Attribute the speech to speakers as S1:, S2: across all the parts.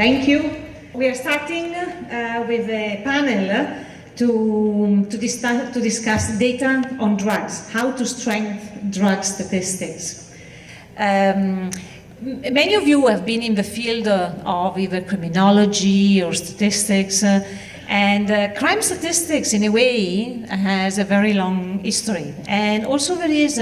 S1: Thank you. We are starting with a panel to discuss data on drugs, how to strengthen drug statistics. Many of you have been in the field of either criminology or statistics, and crime statistics in a way has a very long history. And also there is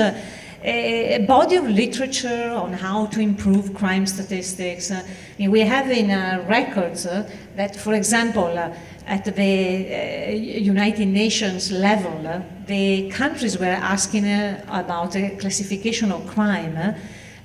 S1: a body of literature on how to improve crime statistics. We have in records that, for example, at the United Nations level, the countries were asking about a classification of crime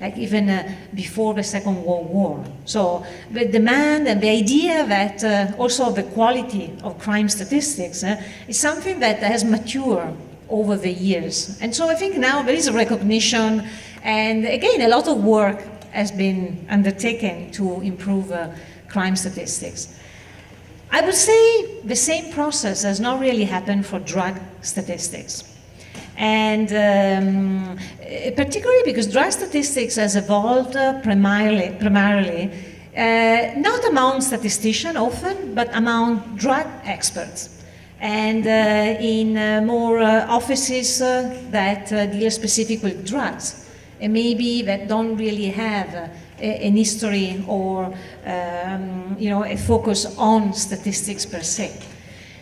S1: like even before the Second World War. So the demand and the idea that also the quality of crime statistics is something that has matured over the years. And so I think now there is a recognition, and again, a lot of work has been undertaken to improve crime statistics. I would say the same process has not really happened for drug statistics. And particularly because drug statistics has evolved primarily not among statisticians often, but among drug experts. And in more offices that deal specifically with drugs, and maybe that don't really have an history or a focus on statistics per se.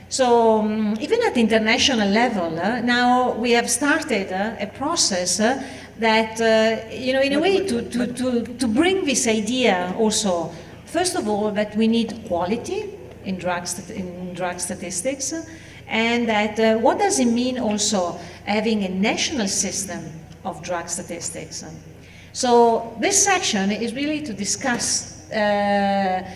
S1: So even at the international level, now we have started a process that, in a way to bring this idea also, first of all, that we need quality in drug statistics, and that what does it mean also having a national system of drug statistics. So this section is really to discuss in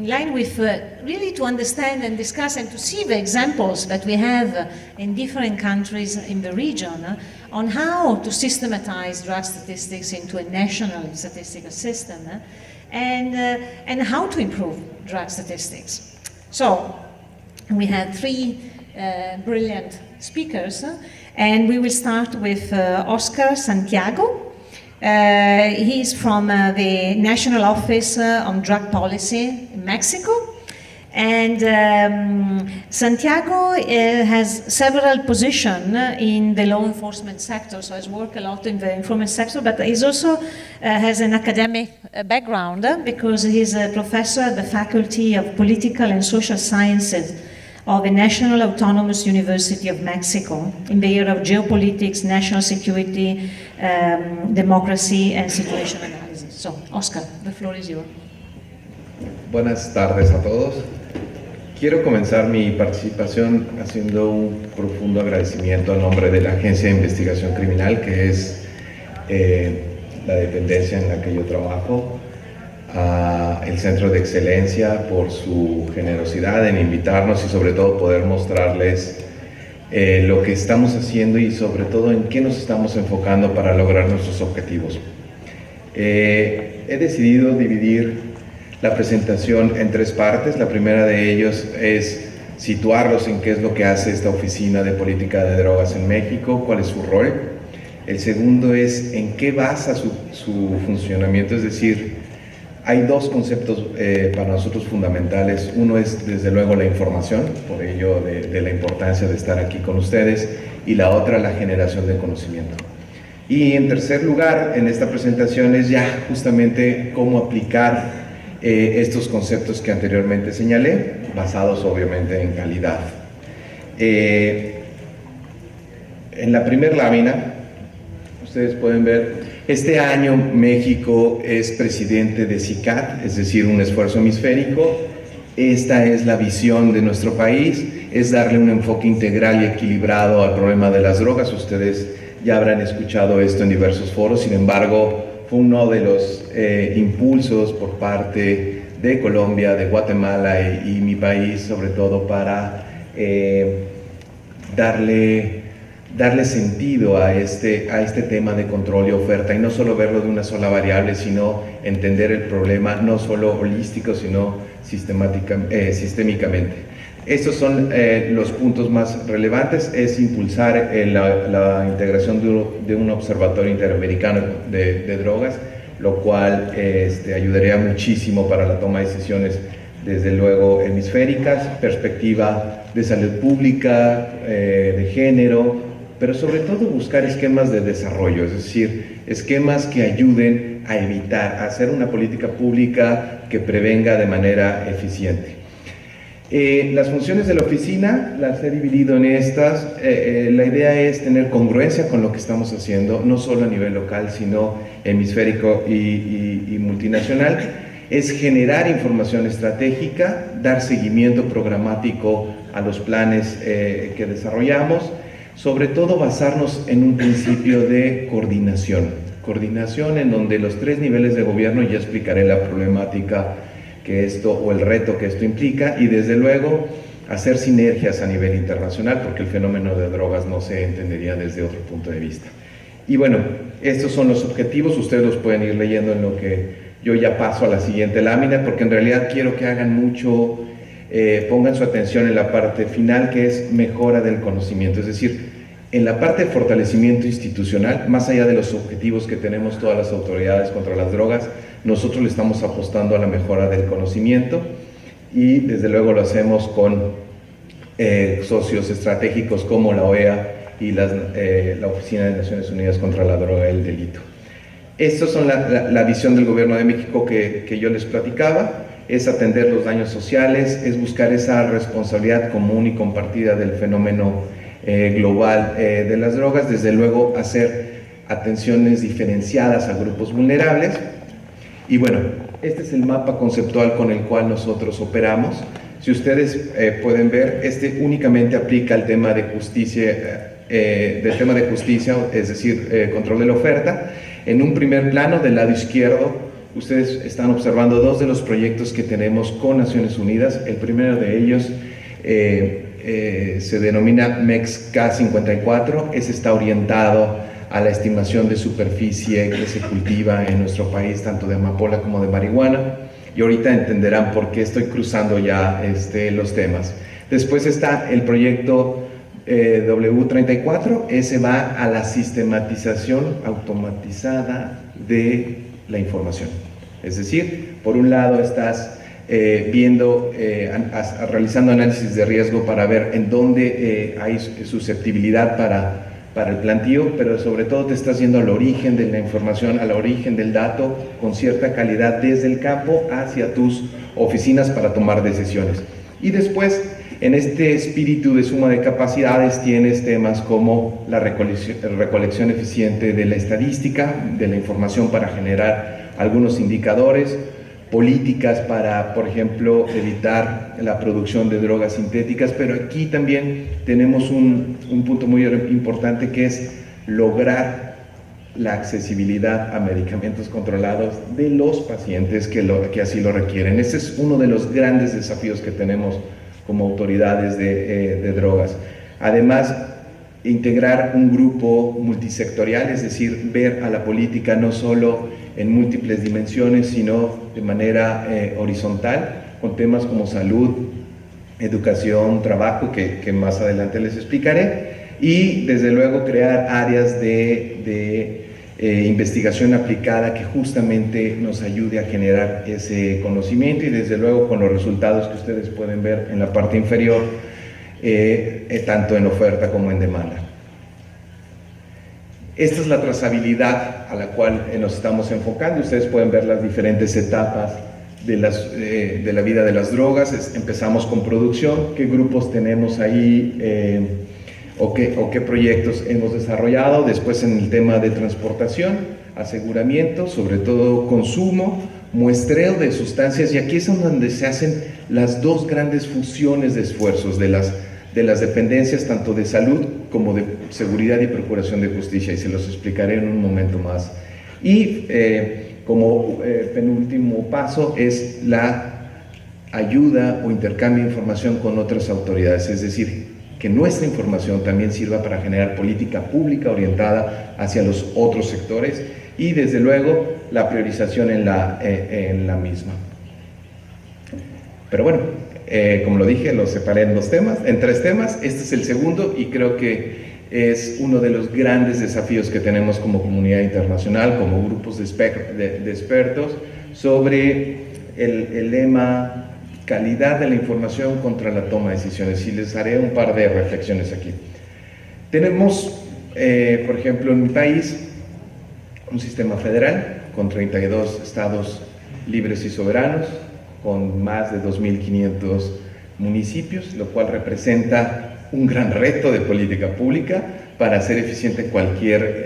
S1: line with really to understand and discuss and to see the examples that we have in different countries in the region on how to systematize drug statistics into a national statistical system and how to improve drug statistics. So we have three brilliant speakers, and we will start with Oscar Santiago. He's from the National Office on Drug Policy in Mexico. And Santiago has several positions in the law enforcement sector, so has worked a lot in the enforcement sector, but he also has an academic background because he's a professor at the Faculty of Political and Social Sciences of the National Autonomous University of Mexico in the area of geopolitics, national security, democracy, and situation analysis. So, Oscar, the floor is yours.
S2: Buenas tardes a todos. Quiero comenzar mi participación haciendo un profundo agradecimiento a nombre de la Agencia de Investigación Criminal, que es la dependencia en la que yo trabajo, al Centro de Excelencia por su generosidad en invitarnos y sobre todo poder mostrarles lo que estamos haciendo y sobre todo en qué nos estamos enfocando para lograr nuestros objetivos. He decidido dividir la presentación en tres partes. La primera de ellos es situarlos en qué es lo que hace esta Oficina de Política de Drogas en México, cuál es su rol. El segundo es en qué basa su funcionamiento, es decir, hay dos conceptos para nosotros fundamentales. Uno es, desde luego, la información, por ello de la importancia de estar aquí con ustedes, y la otra, la generación de conocimiento. Y en tercer lugar, en esta presentación es ya justamente cómo aplicar estos conceptos que anteriormente señalé, basados obviamente en calidad. En la primera lámina, ustedes pueden ver, este año México es presidente de CICAD, es decir, un esfuerzo hemisférico. Esta es la visión de nuestro país, es darle un enfoque integral y equilibrado al problema de las drogas. Ustedes ya habrán escuchado esto en diversos foros, sin embargo, fue uno de los impulsos por parte de Colombia, de Guatemala y mi país, sobre todo para darle sentido a este tema de control y oferta, y no solo verlo de una sola variable, sino entender el problema no solo holístico, sino sistémicamente. Estos son los puntos más relevantes: es impulsar la integración de un observatorio interamericano de drogas, lo cual ayudaría muchísimo para la toma de decisiones, desde luego hemisféricas, perspectiva de salud pública, de género, pero sobre todo buscar esquemas de desarrollo, es decir, esquemas que ayuden a evitar, a hacer una política pública que prevenga de manera eficiente. Las funciones de la oficina las he dividido en estas. La idea es tener congruencia con lo que estamos haciendo, no solo a nivel local, sino hemisférico y multinacional. Es generar información estratégica, dar seguimiento programático a los planes que desarrollamos, sobre todo basarnos en un principio de coordinación en donde los 3 niveles de gobierno, ya explicaré la problemática que esto o el reto que esto implica, y desde luego hacer sinergias a nivel internacional, porque el fenómeno de drogas no se entendería desde otro punto de vista. Y bueno, estos son los objetivos, ustedes los pueden ir leyendo en lo que yo ya paso a la siguiente lámina, porque en realidad quiero que hagan mucho, pongan su atención en la parte final, que es mejora del conocimiento, es decir, en la parte de fortalecimiento institucional, más allá de los objetivos que tenemos todas las autoridades contra las drogas, nosotros le estamos apostando a la mejora del conocimiento, y desde luego lo hacemos con socios estratégicos como la OEA y la Oficina de Naciones Unidas contra la Droga y el Delito. Estas son la visión del Gobierno de México que yo les platicaba, es atender los daños sociales, es buscar esa responsabilidad común y compartida del fenómeno global de las drogas, desde luego hacer atenciones diferenciadas a grupos vulnerables. Y bueno, este es el mapa conceptual con el cual nosotros operamos. Si ustedes pueden ver, este únicamente aplica al tema de justicia, es decir, control de la oferta. En un primer plano, del lado izquierdo, ustedes están observando 2 de los proyectos que tenemos con Naciones Unidas. El primero de ellos se denomina MEX-K54. Ese está orientado a la estimación de superficie que se cultiva en nuestro país, tanto de amapola como de marihuana, y ahorita entenderán por qué estoy cruzando ya los temas. Después está el proyecto W34, ese va a la sistematización automatizada de la información. Es decir, por un lado estás realizando análisis de riesgo para ver en dónde hay susceptibilidad para el plantío, pero sobre todo te estás yendo al origen de la información, al origen del dato, con cierta calidad desde el campo hacia tus oficinas para tomar decisiones. Y después, en este espíritu de suma de capacidades, tienes temas como la recolección eficiente de la estadística, de la información para generar algunos indicadores, políticas para, por ejemplo, evitar la producción de drogas sintéticas, pero aquí también tenemos un punto muy importante, que es lograr la accesibilidad a medicamentos controlados de los pacientes que así lo requieren. Ese es uno de los grandes desafíos que tenemos como autoridades de drogas. Además, integrar un grupo multisectorial, es decir, ver a la política no solo en múltiples dimensiones, sino de manera horizontal, con temas como salud, educación, trabajo, que más adelante les explicaré, y desde luego crear áreas de investigación aplicada que justamente nos ayude a generar ese conocimiento, y desde luego con los resultados que ustedes pueden ver en la parte inferior, tanto en oferta como en demanda. Esta es la trazabilidad a la cual nos estamos enfocando. Ustedes pueden ver las diferentes etapas de la vida de las drogas. Empezamos con producción, qué grupos tenemos ahí o qué proyectos hemos desarrollado. Después en el tema de transportación, aseguramiento, sobre todo consumo, muestreo de sustancias, y aquí es donde se hacen las 2 grandes fusiones de esfuerzos de las dependencias, tanto de salud como de seguridad y procuración de justicia, y se los explicaré en un momento más. Y como penúltimo paso es la ayuda o intercambio de información con otras autoridades, es decir, que nuestra información también sirva para generar política pública orientada hacia los otros sectores, y desde luego la priorización en la misma. Pero bueno, como lo dije, lo separé en 3 temas. Este es el segundo, y creo que es uno de los grandes desafíos que tenemos como comunidad internacional, como grupos de expertos, sobre el lema calidad de la información contra la toma de decisiones. Y les haré un par de reflexiones aquí. Tenemos, por ejemplo, en mi país, un sistema federal con 32 estados libres y soberanos, con más de 2.500 municipios, lo cual representa un gran reto de política pública para hacer eficiente cualquier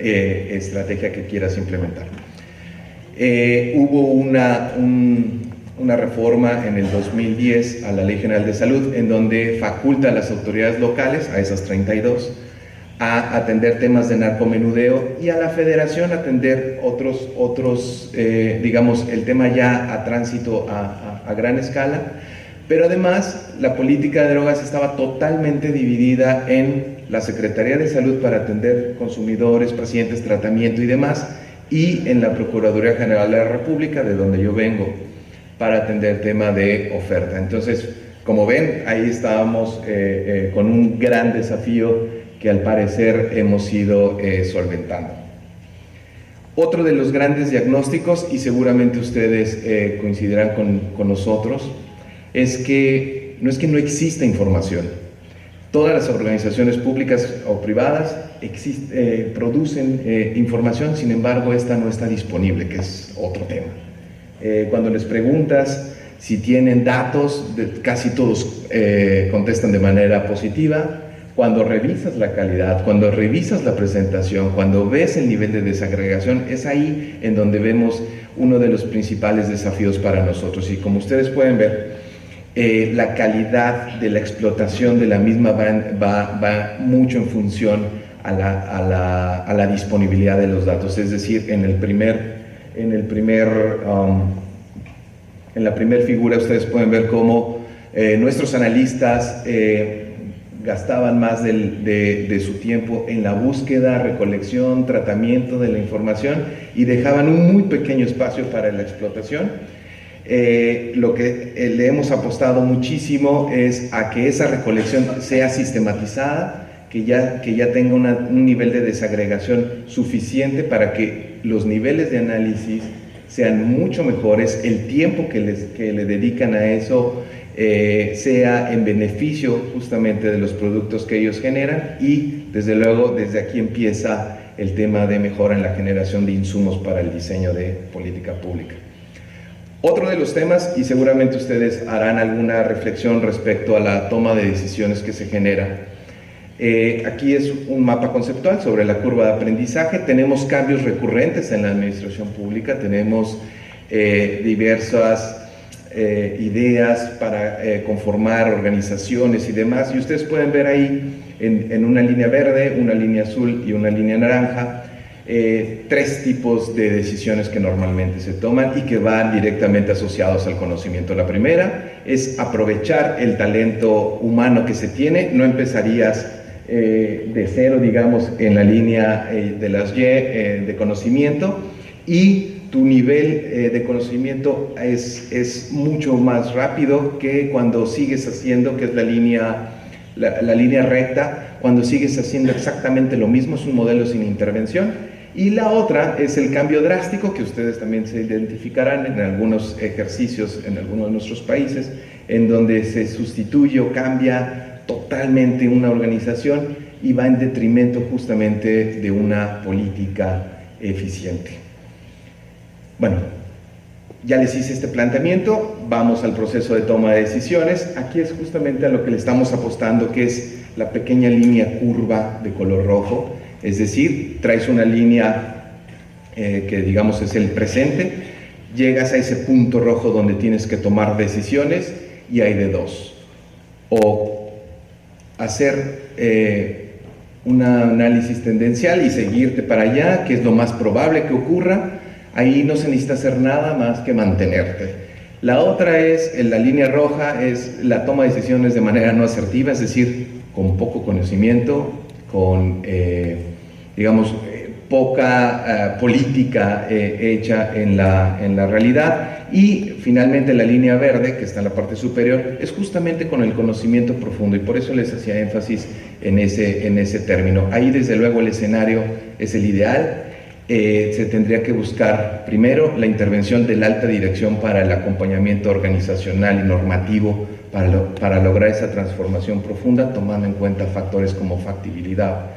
S2: estrategia que quieras implementar. Hubo una reforma en el 2010 a la Ley General de Salud, en donde faculta a las autoridades locales, a esas 32, a atender temas de narcomenudeo, y a la federación atender otros digamos, el tema ya a tránsito a gran escala. Pero además, la política de drogas estaba totalmente dividida en la Secretaría de Salud para atender consumidores, pacientes, tratamiento y demás, y en la Procuraduría General de la República, de donde yo vengo, para atender tema de oferta. Entonces, como ven, ahí estábamos con un gran desafío que al parecer hemos ido solventando. Otro de los grandes diagnósticos, y seguramente ustedes coincidirán con nosotros, es que no exista información. Todas las organizaciones públicas o privadas producen información, sin embargo, esta no está disponible, que es otro tema. Cuando les preguntas si tienen datos, casi todos contestan de manera positiva. Cuando revisas la calidad, cuando revisas la presentación, cuando ves el nivel de desagregación, es ahí en donde vemos uno de los principales desafíos para nosotros. Y como ustedes pueden ver, la calidad de la explotación de la misma va mucho en función a la disponibilidad de los datos. Es decir, en la primera figura ustedes pueden ver cómo nuestros analistas gastaban más de su tiempo en la búsqueda, recolección, tratamiento de la información, y dejaban un muy pequeño espacio para la explotación. Lo que le hemos apostado muchísimo es a que esa recolección sea sistematizada, que ya tenga un nivel de desagregación suficiente para que los niveles de análisis sean mucho mejores, el tiempo que le dedican a eso sea en beneficio justamente de los productos que ellos generan, y desde luego desde aquí empieza el tema de mejora en la generación de insumos para el diseño de política pública. Otro de los temas, y seguramente ustedes harán alguna reflexión respecto a la toma de decisiones que se genera. Aquí es un mapa conceptual sobre la curva de aprendizaje. Tenemos cambios recurrentes en la administración pública, tenemos diversas ideas para conformar organizaciones y demás, y ustedes pueden ver ahí en una línea verde, una línea azul y una línea naranja, tres tipos de decisiones que normalmente se toman y que van directamente asociados al conocimiento. La primera es aprovechar el talento humano que se tiene. No empezarías de cero, digamos, en la línea de las Y de conocimiento, y tu nivel de conocimiento es mucho más rápido que cuando sigues haciendo, que es la línea recta, cuando sigues haciendo exactamente lo mismo. Es un modelo sin intervención. Y la otra es el cambio drástico, que ustedes también se identificarán en algunos ejercicios en algunos de nuestros países, en donde se sustituye o cambia totalmente una organización y va en detrimento justamente de una política eficiente. Bueno, ya les hice este planteamiento, vamos al proceso de toma de decisiones. Aquí es justamente a lo que le estamos apostando, que es la pequeña línea curva de color rojo. Es decir, traes una línea que digamos es el presente, llegas a ese punto rojo donde tienes que tomar decisiones, y hay de dos: o hacer un análisis tendencial y seguirte para allá, que es lo más probable que ocurra. Ahí no se necesita hacer nada más que mantenerte. La otra es, en la línea roja, es la toma de decisiones de manera no asertiva, es decir, con poco conocimiento, con, digamos, poca política hecha en la realidad. Y finalmente la línea verde, que está en la parte superior, es justamente con el conocimiento profundo, y por eso les hacía énfasis en ese término. Ahí desde luego el escenario es el ideal. Se tendría que buscar primero la intervención de la alta dirección para el acompañamiento organizacional y normativo para lograr esa transformación profunda, tomando en cuenta factores como factibilidad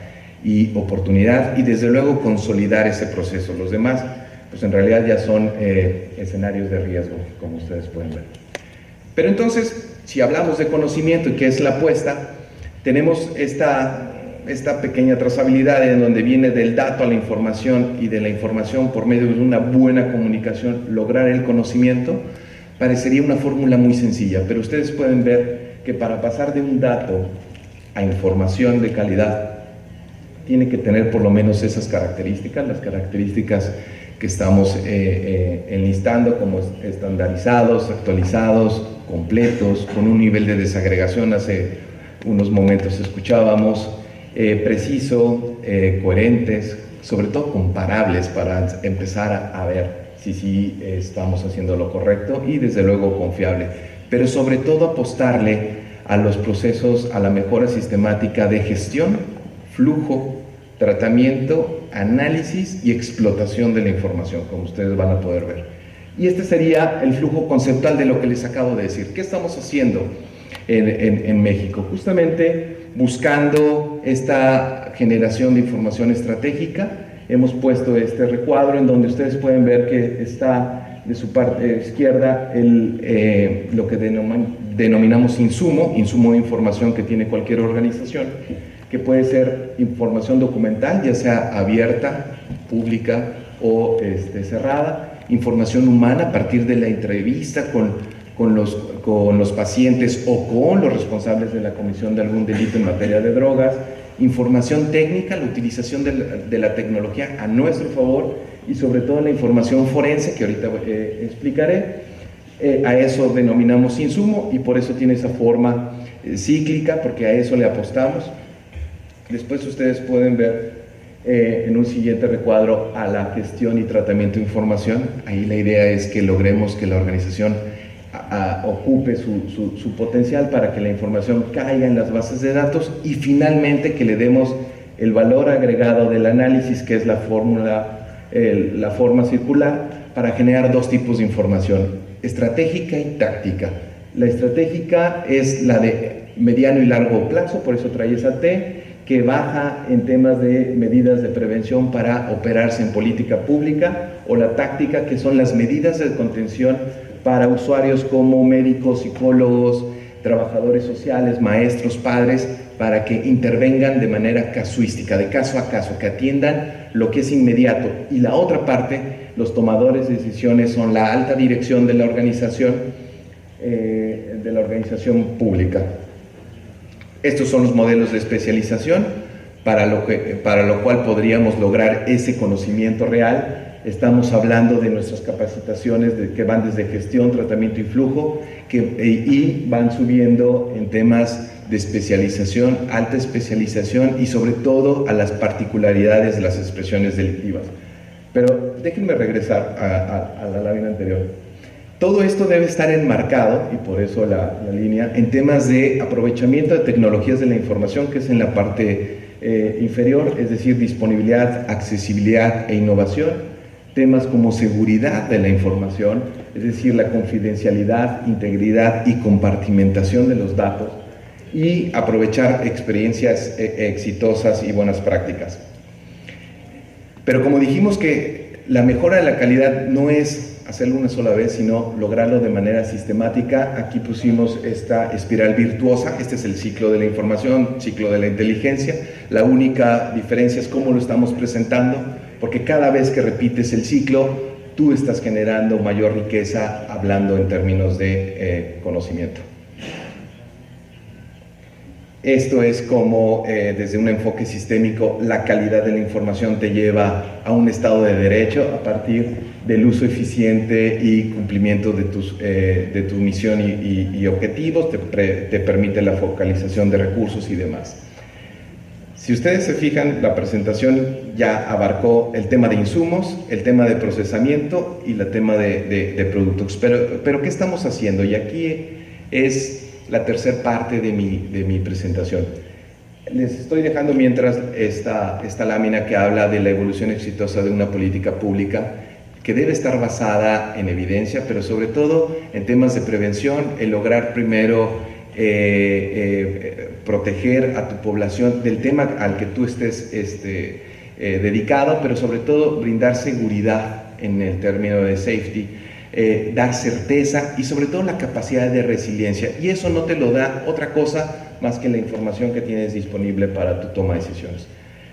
S2: y oportunidad, y desde luego consolidar ese proceso. Los demás, pues en realidad ya son escenarios de riesgo, como ustedes pueden ver. Pero entonces, si hablamos de conocimiento y qué es la apuesta, tenemos esta pequeña trazabilidad en donde viene del dato a la información, y de la información por medio de una buena comunicación lograr el conocimiento. Parecería una fórmula muy sencilla, pero ustedes pueden ver que para pasar de un dato a información de calidad tiene que tener por lo menos esas características, las características que estamos enlistando como estandarizados, actualizados, completos, con un nivel de desagregación. Hace unos momentos escuchábamos, preciso, coherentes, sobre todo comparables para empezar a ver si estamos haciendo lo correcto, y desde luego confiable, pero sobre todo apostarle a los procesos, a la mejora sistemática de gestión, flujo, tratamiento, análisis y explotación de la información, como ustedes van a poder ver. Y este sería el flujo conceptual de lo que les acabo de decir. ¿Qué estamos haciendo en México? Justamente buscando esta generación de información estratégica. Hemos puesto este recuadro en donde ustedes pueden ver que está de su parte izquierda lo que denominamos insumo de información que tiene cualquier organización, que puede ser información documental, ya sea abierta, pública o cerrada, información humana a partir de la entrevista con los pacientes o con los responsables de la comisión de algún delito en materia de drogas, información técnica, la utilización de la tecnología a nuestro favor, y sobre todo la información forense, que ahorita explicaré. A eso denominamos insumo, y por eso tiene esa forma cíclica, porque a eso le apostamos. Después ustedes pueden ver en un siguiente recuadro a la gestión y tratamiento de información. Ahí la idea es que logremos que la organización ocupe su potencial para que la información caiga en las bases de datos, y finalmente que le demos el valor agregado del análisis, que es la forma circular, para generar dos tipos de información: estratégica y táctica. La estratégica es la de mediano y largo plazo, por eso trae esa T, que baja en temas de medidas de prevención para operarse en política pública, o la táctica, que son las medidas de contención para usuarios como médicos, psicólogos, trabajadores sociales, maestros, padres, para que intervengan de manera casuística, de caso a caso, que atiendan lo que es inmediato. Y la otra parte, los tomadores de decisiones, son la alta dirección de la organización pública. Estos son los modelos de especialización, para lo cual podríamos lograr ese conocimiento real. Estamos hablando de nuestras capacitaciones que van desde gestión, tratamiento y flujo, y van subiendo en temas de especialización, alta especialización, y sobre todo a las particularidades de las expresiones delictivas. Pero déjenme regresar a la lámina anterior. Todo esto debe estar enmarcado, y por eso la línea, en temas de aprovechamiento de tecnologías de la información, que es en la parte inferior, es decir, disponibilidad, accesibilidad e innovación. Temas como seguridad de la información, es decir, la confidencialidad, integridad y compartimentación de los datos, y aprovechar experiencias exitosas y buenas prácticas. Pero como dijimos que la mejora de la calidad no es hacerlo una sola vez, sino lograrlo de manera sistemática, aquí pusimos esta espiral virtuosa. Este es el ciclo de la información, ciclo de la inteligencia. La única diferencia es cómo lo estamos presentando, porque cada vez que repites el ciclo, tú estás generando mayor riqueza hablando en términos de conocimiento. Esto es como desde un enfoque sistémico la calidad de la información te lleva a un estado de derecho a partir del uso eficiente y cumplimiento de tu misión y objetivos, te permite la focalización de recursos y demás. Si ustedes se fijan, la presentación ya abarcó el tema de insumos, el tema de procesamiento y el tema de productos. Pero ¿qué estamos haciendo? Y aquí es la tercera parte de mi presentación. Les estoy dejando mientras esta lámina que habla de la evolución exitosa de una política pública que debe estar basada en evidencia, pero sobre todo en temas de prevención, en lograr primero proteger a tu población del tema al que tú estés dedicado, pero sobre todo brindar seguridad en el término de safety, dar certeza y sobre todo la capacidad de resiliencia. Y eso no te lo da otra cosa más que la información que tienes disponible para tu toma de decisiones.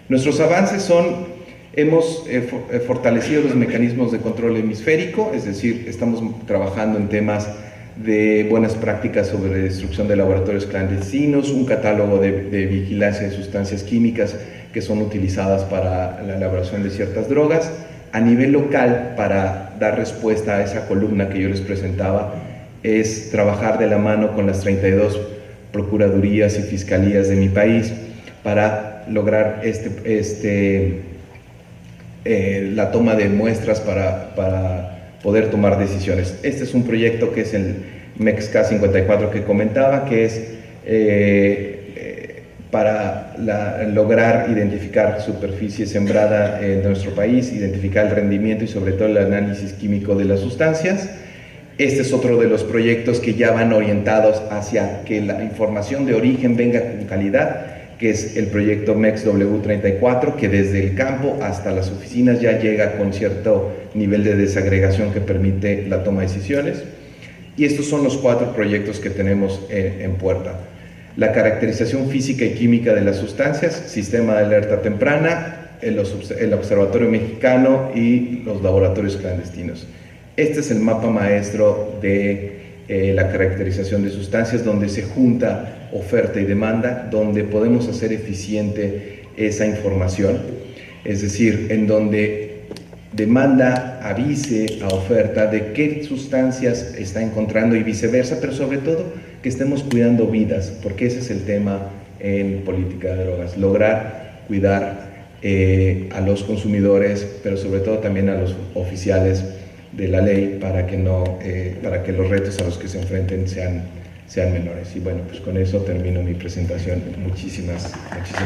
S2: Nuestros avances son, hemos fortalecido los mecanismos de control hemisférico, es decir, estamos trabajando en temas de buenas prácticas sobre destrucción de laboratorios clandestinos, un catálogo de vigilancia de sustancias químicas que son utilizadas para la elaboración de ciertas drogas. A nivel local, para dar respuesta a esa columna que yo les presentaba, es trabajar de la mano con las 32 procuradurías y fiscalías de mi país para lograr la toma de muestras para poder tomar decisiones. Este es un proyecto que es el MEXCA 54 que comentaba, que es para lograr identificar superficie sembrada en nuestro país, identificar el rendimiento y sobre todo el análisis químico de las sustancias. Este es otro de los proyectos que ya van orientados hacia que la información de origen venga con calidad, que es el proyecto MEXW34, que desde el campo hasta las oficinas ya llega con cierto nivel de desagregación que permite la toma de decisiones. Y estos son los 4 proyectos que tenemos en puerta. La caracterización física y química de las sustancias, sistema de alerta temprana, el Observatorio Mexicano y los laboratorios clandestinos. Este es el mapa maestro de la caracterización de sustancias, donde se junta oferta y demanda, donde podemos hacer eficiente esa información, es decir, en donde demanda avise a oferta de qué sustancias está encontrando y viceversa, pero sobre todo que estemos cuidando vidas, porque ese es el tema en política de drogas, lograr cuidar a los consumidores, pero sobre todo también a los oficiales de la ley para que los retos a los que se enfrenten sean menores. Y bueno, pues con eso termino mi presentación. Muchísimas gracias.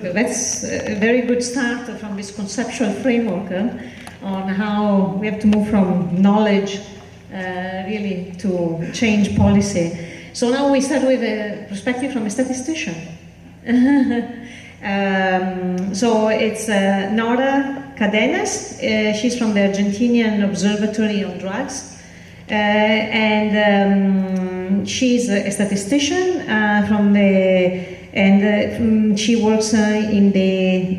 S1: Well, that's a very good start from this conceptual framework on how we have to move from knowledge really to change policy. So now we start with a perspective from a statistician. So it's Nora Cadenas. She's from the Argentinian Observatory on Drugs. She's a statistician she works in the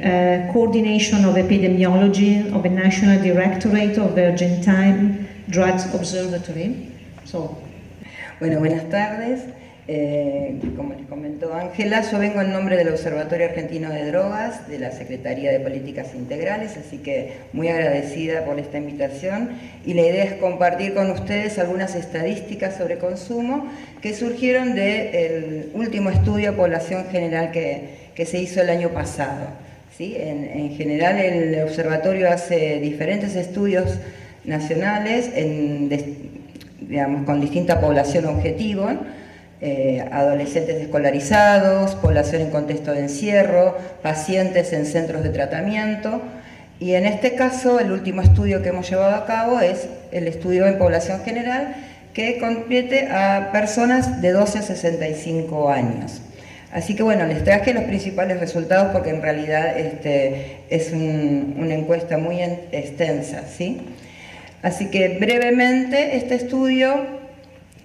S1: coordination of epidemiology of the National Directorate of the Argentine Drugs Observatory.
S3: Bueno, buenas tardes. Como les comentó Ángela, yo vengo en nombre del Observatorio Argentino de Drogas, de la Secretaría de Políticas Integrales, así que muy agradecida por esta invitación. Y la idea es compartir con ustedes algunas estadísticas sobre consumo que surgieron del último estudio de población general que se hizo el año pasado. ¿Sí? En general, el Observatorio hace diferentes estudios nacionales con distinta población objetivo. Adolescentes escolarizados, población en contexto de encierro, pacientes en centros de tratamiento, y en este caso el último estudio que hemos llevado a cabo es el estudio en población general, que compete a personas de 12 a 65 años. Así que bueno, les traje los principales resultados porque en realidad es una encuesta muy extensa, ¿sí? Así que brevemente, este estudio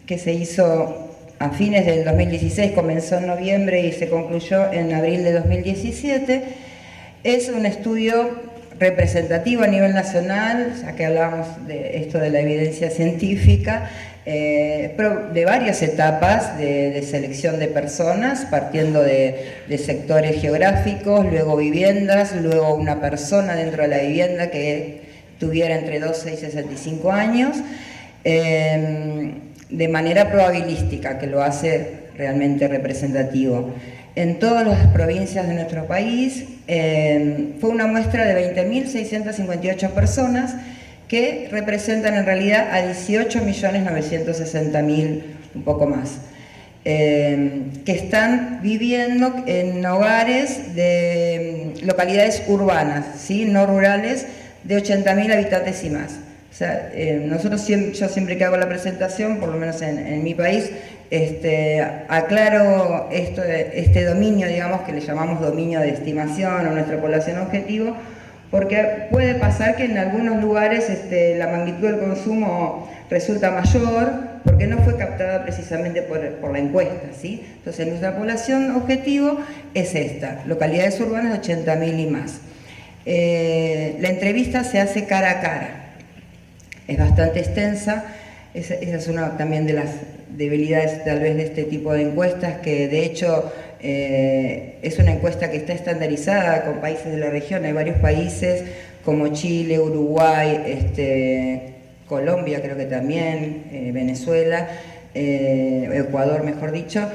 S3: que se hizo a fines del 2016, comenzó en noviembre y se concluyó en abril de 2017, es un estudio representativo a nivel nacional, ya que hablábamos de esto de la evidencia científica, de varias etapas de selección de personas, partiendo de sectores geográficos, luego viviendas, luego una persona dentro de la vivienda que tuviera entre 12 y 65 años, de manera probabilística, que lo hace realmente representativo. En todas las provincias de nuestro país fue una muestra de 20.658 personas que representan en realidad a 18.960.000, un poco más, que están viviendo en hogares de localidades urbanas, ¿sí? No rurales, de 80.000 habitantes y más. O sea, yo siempre que hago la presentación, por lo menos en mi país, aclaro este dominio, digamos, que le llamamos dominio de estimación o nuestra población objetivo, porque puede pasar que en algunos lugares la magnitud del consumo resulta mayor, porque no fue captada precisamente por la encuesta, ¿sí? Entonces, nuestra población objetivo es esta, localidades urbanas de 80.000 y más. La entrevista se hace cara a cara, es bastante extensa. Esa es una también de las debilidades tal vez de este tipo de encuestas, que de hecho es una encuesta que está estandarizada con países de la región. Hay varios países como Chile, Uruguay, Colombia creo que también, Venezuela, Ecuador mejor dicho,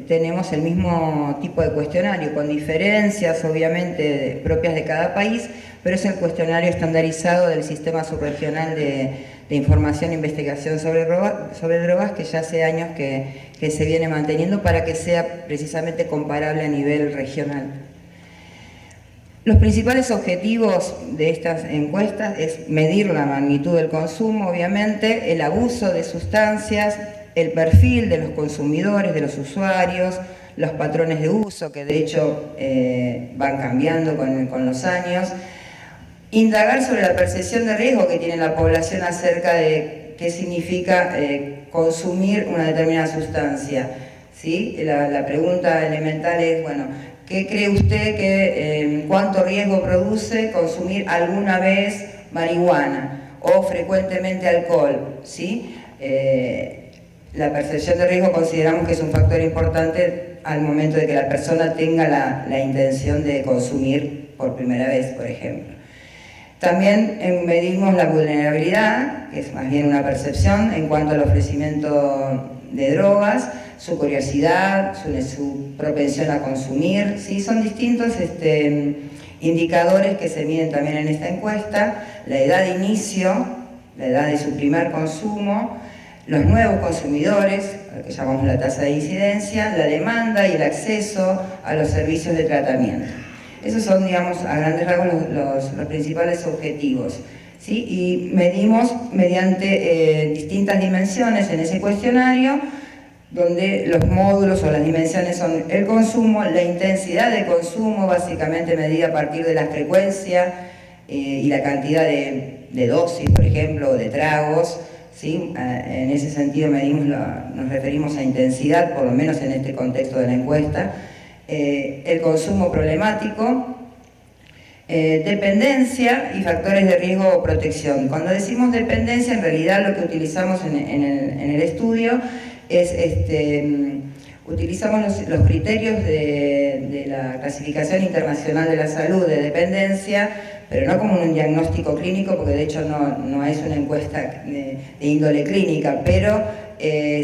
S3: tenemos el mismo tipo de cuestionario, con diferencias obviamente propias de cada país, pero es el cuestionario estandarizado del Sistema Subregional de Información e Investigación sobre Drogas, que ya hace años que se viene manteniendo para que sea precisamente comparable a nivel regional. Los principales objetivos de estas encuestas es medir la magnitud del consumo, obviamente, el abuso de sustancias, el perfil de los consumidores, de los usuarios, los patrones de uso, que de hecho van cambiando con los años, indagar sobre la percepción de riesgo que tiene la población acerca de qué significa consumir una determinada sustancia, ¿sí? La pregunta elemental es, bueno, ¿qué cree usted que cuánto riesgo produce consumir alguna vez marihuana o frecuentemente alcohol, ¿sí? La percepción de riesgo consideramos que es un factor importante al momento de que la persona tenga la intención de consumir por primera vez, por ejemplo. También medimos la vulnerabilidad, que es más bien una percepción en cuanto al ofrecimiento de drogas, su curiosidad, su propensión a consumir, ¿sí? Son distintos indicadores que se miden también en esta encuesta: la edad de inicio, la edad de su primer consumo, los nuevos consumidores, lo que llamamos la tasa de incidencia, la demanda y el acceso a los servicios de tratamiento. Esos son, digamos, a grandes rasgos los principales objetivos, ¿sí? Y medimos mediante distintas dimensiones en ese cuestionario, donde los módulos o las dimensiones son el consumo, la intensidad de consumo, básicamente medida a partir de la frecuencia y la cantidad de dosis, por ejemplo, o de tragos, ¿sí? En ese sentido nos referimos a intensidad, por lo menos en este contexto de la encuesta. El consumo problemático, dependencia y factores de riesgo o protección. Cuando decimos dependencia, en realidad lo que utilizamos en el estudio es utilizamos los criterios de la Clasificación Internacional de la Salud de dependencia, pero no como un diagnóstico clínico, porque de hecho no es una encuesta de índole clínica, pero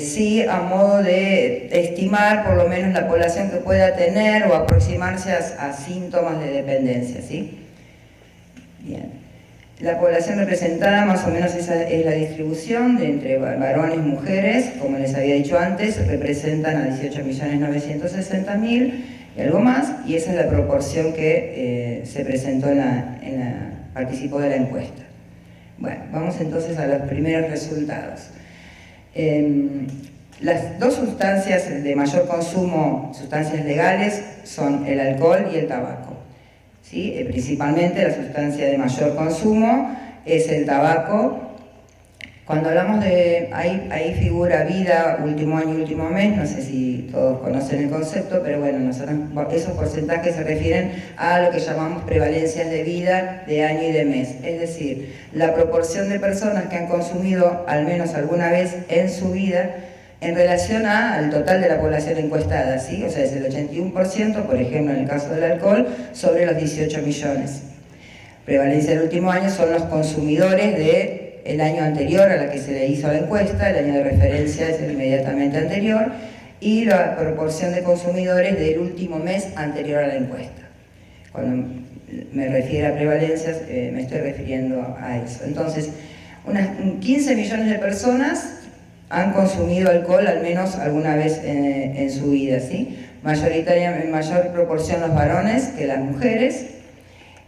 S3: sí a modo de estimar por lo menos la población que pueda tener o aproximarse a síntomas de dependencia, ¿sí? Bien. La población representada, más o menos esa es la distribución de entre varones y mujeres, como les había dicho antes, representan a 18.960.000 y algo más, y esa es la proporción que se presentó participó de la encuesta. Bueno, vamos entonces a los primeros resultados. Las dos sustancias de mayor consumo, sustancias legales, son el alcohol y el tabaco. ¿Sí? Principalmente la sustancia de mayor consumo es el tabaco. Cuando hablamos de, ahí figura vida, último año, último mes, no sé si todos conocen el concepto, pero bueno, nosotros, esos porcentajes se refieren a lo que llamamos prevalencias de vida de año y de mes, es decir, la proporción de personas que han consumido al menos alguna vez en su vida en relación al total de la población encuestada, ¿sí? O sea, es el 81%, por ejemplo, en el caso del alcohol, sobre los 18 millones. Prevalencia del último año son los consumidores de el año anterior a la que se le hizo la encuesta, el año de referencia es el inmediatamente anterior, y la proporción de consumidores del último mes anterior a la encuesta. Cuando me refiero a prevalencias, me estoy refiriendo a eso. Entonces, unas 15 millones de personas han consumido alcohol al menos alguna vez en su vida, ¿sí? Mayoritariamente, en mayor proporción los varones que las mujeres,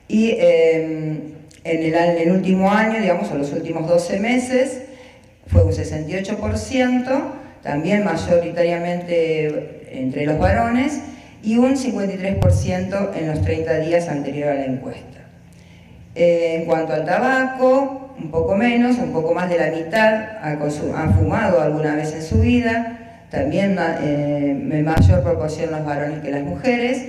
S3: y en el último año, digamos, o los últimos 12 meses, fue un 68%, también mayoritariamente entre los varones, y un 53% en los 30 días anterior a la encuesta. En cuanto al tabaco, un poco menos, un poco más de la mitad han fumado alguna vez en su vida, también en mayor proporción los varones que las mujeres.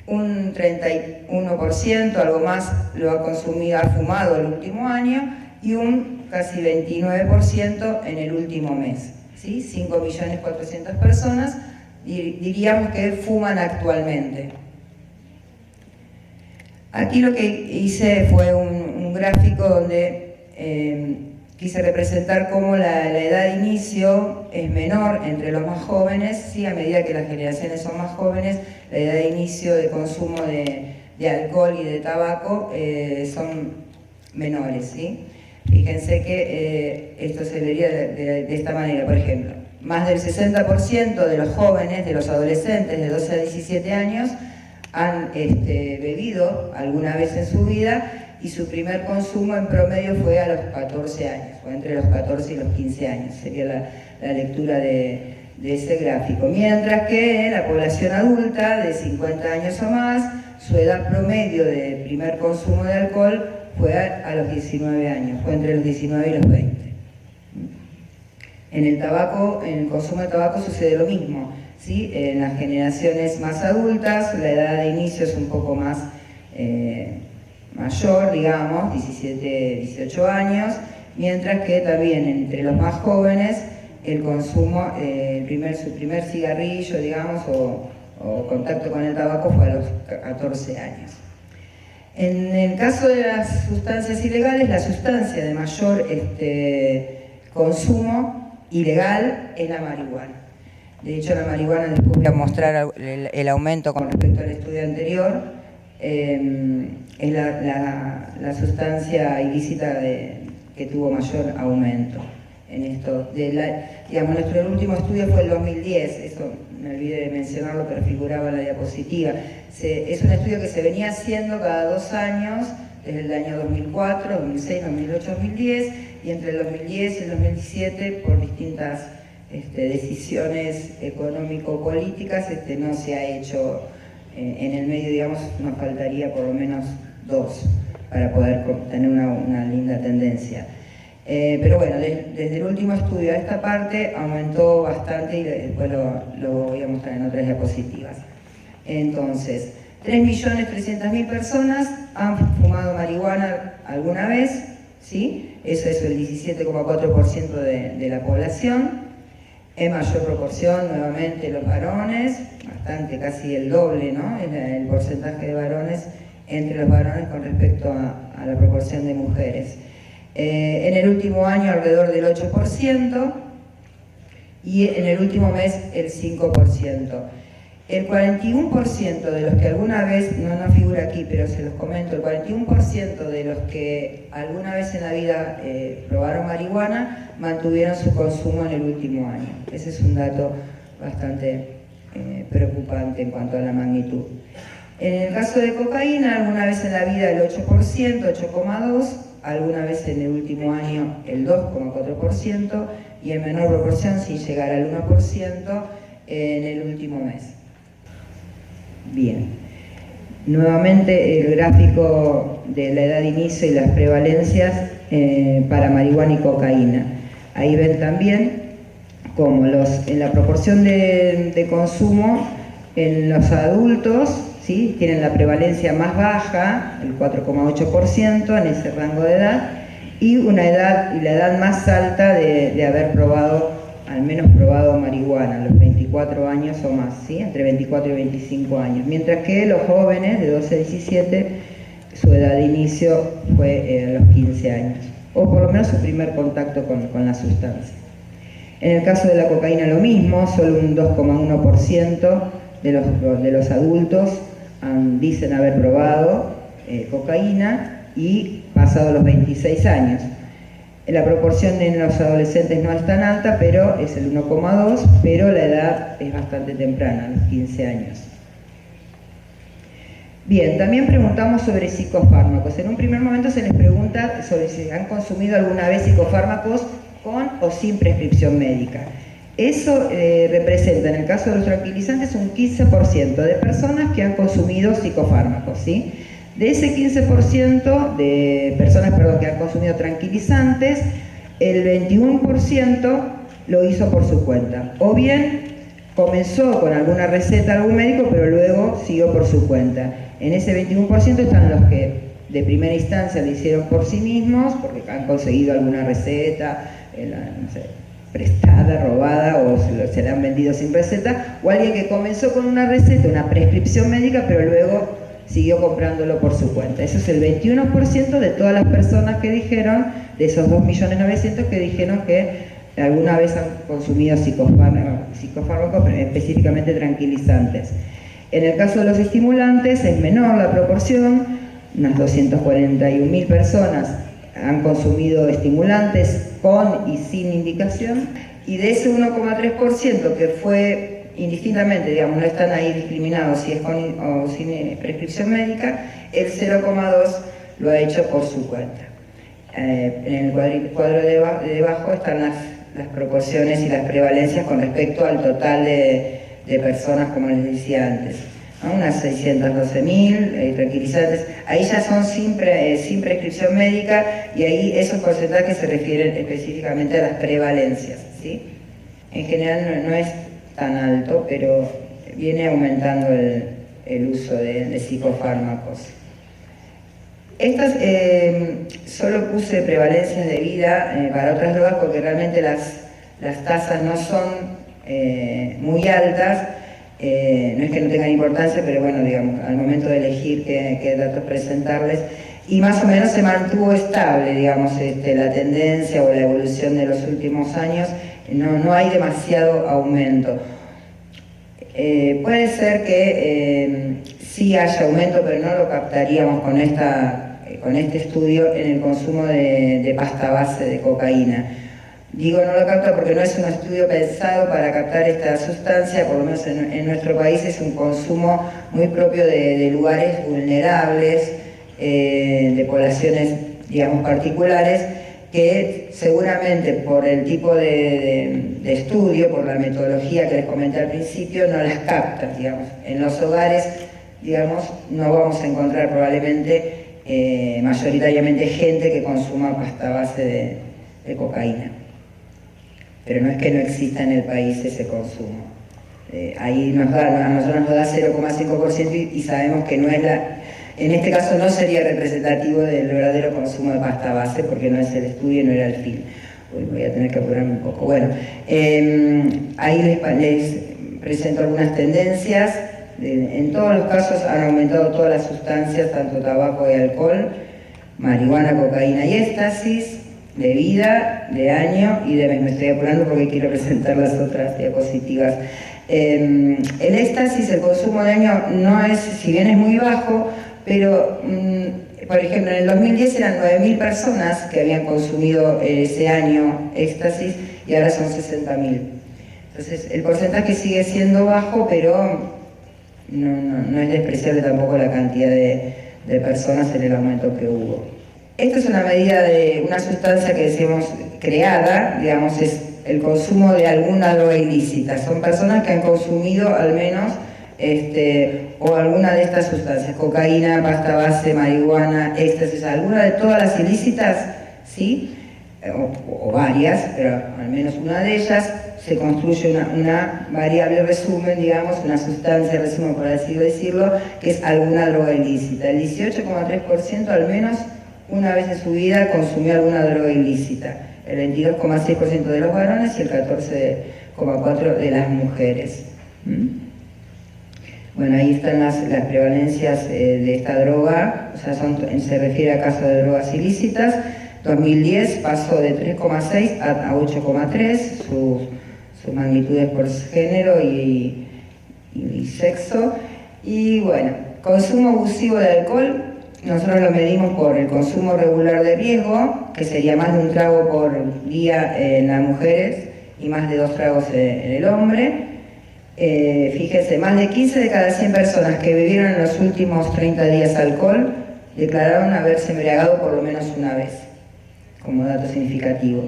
S3: Un 31%, algo más, lo ha consumido, ha fumado el último año, y un casi 29% en el último mes, ¿sí? 5.400.000 personas diríamos que fuman actualmente. Aquí lo que hice fue un gráfico donde quise representar cómo la edad de inicio es menor entre los más jóvenes, ¿sí? A medida que las generaciones son más jóvenes, la edad de inicio de consumo de alcohol y de tabaco son menores, ¿sí? Fíjense que esto se vería de esta manera, por ejemplo. Más del 60% de los jóvenes, de los adolescentes de 12 a 17 años, han bebido alguna vez en su vida, y su primer consumo en promedio fue a los 14 años, o entre los 14 y los 15 años, sería la lectura de ese gráfico. Mientras que en la población adulta de 50 años o más, su edad promedio de primer consumo de alcohol fue a los 19 años, fue entre los 19 y los 20. En el tabaco, en el consumo de tabaco sucede lo mismo, ¿sí? En las generaciones más adultas, la edad de inicio es un poco más mayor, digamos, 17, 18 años, mientras que también entre los más jóvenes el consumo, su primer cigarrillo, digamos, o contacto con el tabaco fue a los 14 años. En el caso de las sustancias ilegales, la sustancia de mayor consumo ilegal es la marihuana. De hecho, la marihuana, después voy a mostrar el aumento con respecto al estudio anterior, es la sustancia ilícita que tuvo mayor aumento en esto. Digamos, nuestro último estudio fue el 2010, eso me olvidé de mencionarlo, pero figuraba en la diapositiva. Es un estudio que se venía haciendo cada 2 años, desde el año 2004, 2006, 2008, 2010, y entre el 2010 y el 2017, por distintas decisiones económico-políticas, no se ha hecho en el medio, digamos, nos faltaría por lo menos 2 para poder tener una linda tendencia. Pero bueno, desde el último estudio a esta parte aumentó bastante, y después lo voy a mostrar en otras diapositivas. Entonces, 3.300.000 personas han fumado marihuana alguna vez, ¿sí? Eso es el 17,4% de la población. En mayor proporción, nuevamente, los varones, bastante, casi el doble, ¿no? El porcentaje de varones entre los varones con respecto a la proporción de mujeres. En el último año alrededor del 8%, y en el último mes el 5%. El 41% de los que alguna vez, no figura aquí, pero se los comento, el 41% de los que alguna vez en la vida probaron marihuana mantuvieron su consumo en el último año. Ese es un dato bastante preocupante en cuanto a la magnitud. En el caso de cocaína, alguna vez en la vida el 8%, 8,2%, alguna vez en el último año el 2,4%, y en menor proporción, sin llegar al 1%, en el último mes. Bien, nuevamente el gráfico de la edad de inicio y las prevalencias para marihuana y cocaína. Ahí ven también como en la proporción de consumo en los adultos, ¿sí? Tienen la prevalencia más baja, el 4,8% en ese rango de edad, y la edad más alta de haber probado, al menos probado marihuana, los 24 años o más, ¿sí? Entre 24 y 25 años. Mientras que los jóvenes de 12 a 17, su edad de inicio fue a los 15 años. o por lo menos su primer contacto con la sustancia. En el caso de la cocaína lo mismo, solo un 2,1% de los adultos dicen haber probado cocaína y pasado los 26 años. La proporción en los adolescentes no es tan alta, pero es el 1,2, pero la edad es bastante temprana, a los 15 años. Bien, también preguntamos sobre psicofármacos. En un primer momento se les pregunta sobre si han consumido alguna vez psicofármacos con o sin prescripción médica. Eso representa, en el caso de los tranquilizantes, un 15% de personas que han consumido psicofármacos, ¿sí? De ese 15% de personas que han consumido tranquilizantes, el 21% lo hizo por su cuenta. O bien comenzó con alguna receta de algún médico, pero luego siguió por su cuenta. En ese 21% están los que de primera instancia lo hicieron por sí mismos, porque han conseguido alguna receta, no sé, prestada, robada, o se la han vendido sin receta, o alguien que comenzó con una receta, una prescripción médica, pero luego siguió comprándolo por su cuenta. Eso es el 21% de todas las personas que dijeron, de esos 2.900.000 que dijeron que alguna vez han consumido psicofármacos, pero específicamente tranquilizantes. En el caso de los estimulantes es menor la proporción, unas 241.000 personas han consumido estimulantes con y sin indicación, y de ese 1,3% que fue indistintamente, digamos, no están ahí discriminados si es con o sin prescripción médica, el 0,2% lo ha hecho por su cuenta. En el cuadro de debajo están las proporciones y las prevalencias con respecto al total de personas, como les decía antes, ¿no? Unas 612.000 tranquilizantes, ahí ya son sin prescripción médica, y ahí esos porcentajes se refieren específicamente a las prevalencias, ¿sí? En general no es tan alto, pero viene aumentando el uso de psicofármacos. Estas solo puse prevalencias de vida para otras drogas porque realmente las tasas no son muy altas. No es que no tengan importancia, pero bueno, digamos, al momento de elegir qué datos presentarles, y más o menos se mantuvo estable, digamos, la tendencia o la evolución de los últimos años. No hay demasiado aumento. Puede ser que sí haya aumento, pero no lo captaríamos con este estudio en el consumo de pasta base de cocaína. Digo no lo capta porque no es un estudio pensado para captar esta sustancia, por lo menos en nuestro país es un consumo muy propio de lugares vulnerables, de poblaciones, digamos, particulares, que seguramente por el tipo de estudio, por la metodología que les comenté al principio, no las capta, digamos. En los hogares, digamos, no vamos a encontrar probablemente mayoritariamente gente que consuma pasta base de cocaína. Pero no es que no exista en el país ese consumo. Ahí a nosotros nos da 0,5% y sabemos que no es en este caso no sería representativo del verdadero consumo de pasta base, porque no es el estudio, no era el fin. Voy a tener que apurarme un poco. Bueno, ahí les presento algunas tendencias. En todos los casos han aumentado todas las sustancias, tanto tabaco y alcohol, marihuana, cocaína y éxtasis, de vida, de año y de mes. Me estoy apurando porque quiero presentar las otras diapositivas. El éxtasis, el consumo de año no es, si bien es muy bajo, pero por ejemplo en el 2010 eran 9.000 personas que habían consumido ese año éxtasis y ahora son 60.000. Entonces el porcentaje sigue siendo bajo, pero no es despreciable tampoco la cantidad de personas en el aumento que hubo. Esta es una medida de una sustancia que decimos creada, digamos, es el consumo de alguna droga ilícita. Son personas que han consumido al menos o alguna de estas sustancias, cocaína, pasta base, marihuana, éxtasis, alguna de todas las ilícitas, ¿sí? O varias, pero al menos una de ellas, se construye una variable resumen, digamos, una sustancia resumen, por así decirlo, que es alguna droga ilícita. El 18,3% al menos una vez en su vida consumió alguna droga ilícita, el 22,6% de los varones y el 14,4% de las mujeres. Bueno, ahí están las prevalencias de esta droga, o sea, se refiere a casos de drogas ilícitas, 2010 pasó de 3,6 a 8,3, sus magnitudes por género y sexo. Y bueno, consumo abusivo de alcohol, nosotros lo medimos por el consumo regular de riesgo, que sería más de un trago por día en las mujeres y más de 2 tragos en el hombre. Fíjense, más de 15 de cada 100 personas que bebieron en los últimos 30 días alcohol declararon haberse embriagado por lo menos una vez, como dato significativo.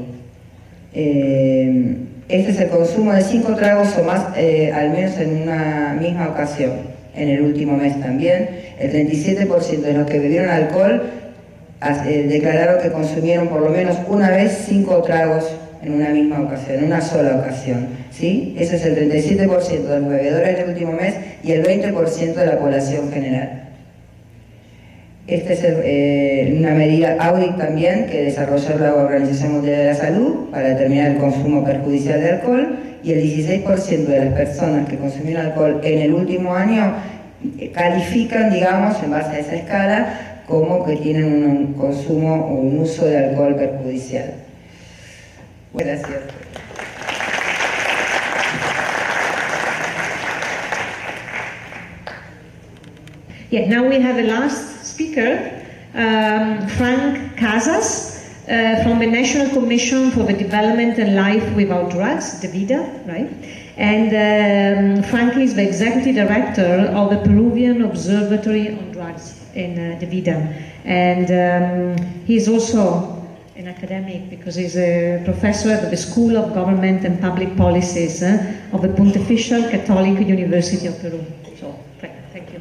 S3: Este es el consumo de 5 tragos o más, al menos en una misma ocasión, en el último mes también. El 37% de los que bebieron alcohol declararon que consumieron por lo menos una vez 5 tragos en una misma ocasión, en una sola ocasión, ¿sí? Ese es el 37% de los bebedores del último mes y el 20% de la población general. Esta es una medida audit también que desarrolló la Organización Mundial de la Salud para determinar el consumo perjudicial de alcohol, y el 16% de las personas que consumieron alcohol en el último año califican, digamos, en base a esa escala, como que tienen un consumo o un uso de alcohol perjudicial. Gracias.
S1: Yeah, now we have the last speaker, Frank Casas, from the National Commission for the Development and Life Without Drugs, DeVida, right? And Frank is the Executive Director of the Peruvian Observatory on Drugs in DeVida. And he's also an academic because he's a professor at the School of Government and Public Policies of the Pontifical Catholic University of Peru. So, thank you.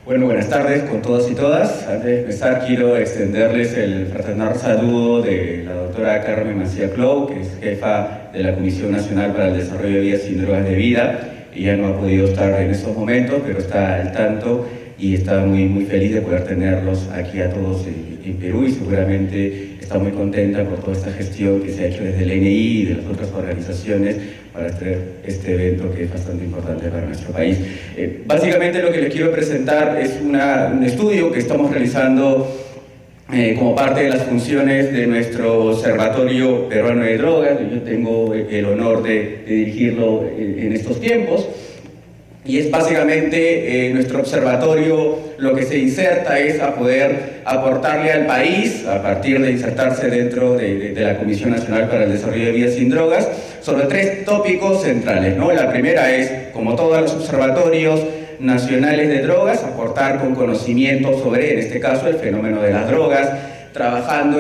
S4: Bueno, buenas tardes con todos y todas. Antes de empezar, quiero extenderles el fraternal saludo de la doctora Carmen Mancía Clou, que es jefa de la Comisión Nacional para el Desarrollo de Vidas sin Drogas de Vida. Ella no ha podido estar en estos momentos, pero está al tanto y está muy feliz de poder tenerlos aquí a todos en Perú, y seguramente está muy contenta por toda esta gestión que se ha hecho desde el NI y de las otras organizaciones para este evento que es bastante importante para nuestro país. Básicamente lo que les quiero presentar es un estudio que estamos realizando como parte de las funciones de nuestro Observatorio Peruano de Drogas. Yo tengo el honor de dirigirlo en estos tiempos. Y es básicamente nuestro observatorio lo que se inserta es a poder aportarle al país, a partir de insertarse dentro de la Comisión Nacional para el Desarrollo de Vidas sin Drogas, sobre 3 tópicos centrales, ¿no? La primera es, como todos los observatorios nacionales de drogas, aportar con conocimiento sobre, en este caso, el fenómeno de las drogas, trabajando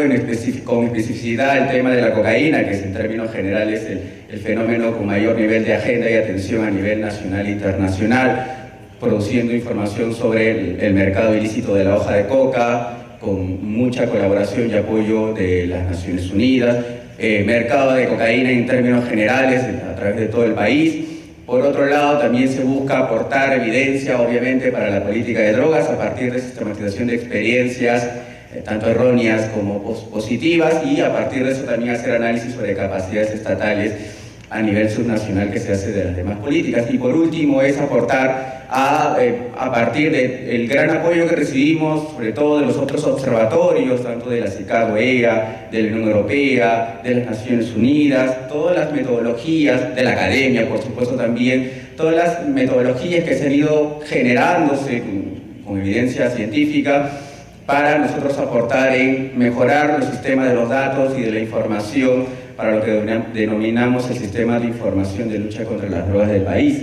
S4: con especificidad el tema de la cocaína, que es en términos generales el fenómeno con mayor nivel de agenda y atención a nivel nacional e internacional, produciendo información sobre el mercado ilícito de la hoja de coca, con mucha colaboración y apoyo de las Naciones Unidas, mercado de cocaína en términos generales a través de todo el país. Por otro lado, también se busca aportar evidencia, obviamente, para la política de drogas a partir de sistematización de experiencias, tanto erróneas como positivas, y a partir de eso también hacer análisis sobre capacidades estatales a nivel subnacional que se hace de las demás políticas. Y por último es aportar a partir del gran apoyo que recibimos, sobre todo de los otros observatorios, tanto de la CICAG, EA, de la Unión Europea, de las Naciones Unidas, todas las metodologías de la academia, por supuesto también, todas las metodologías que se han ido generándose con evidencia científica, para nosotros aportar en mejorar los sistemas de los datos y de la información para lo que denominamos el sistema de información de lucha contra las drogas del país.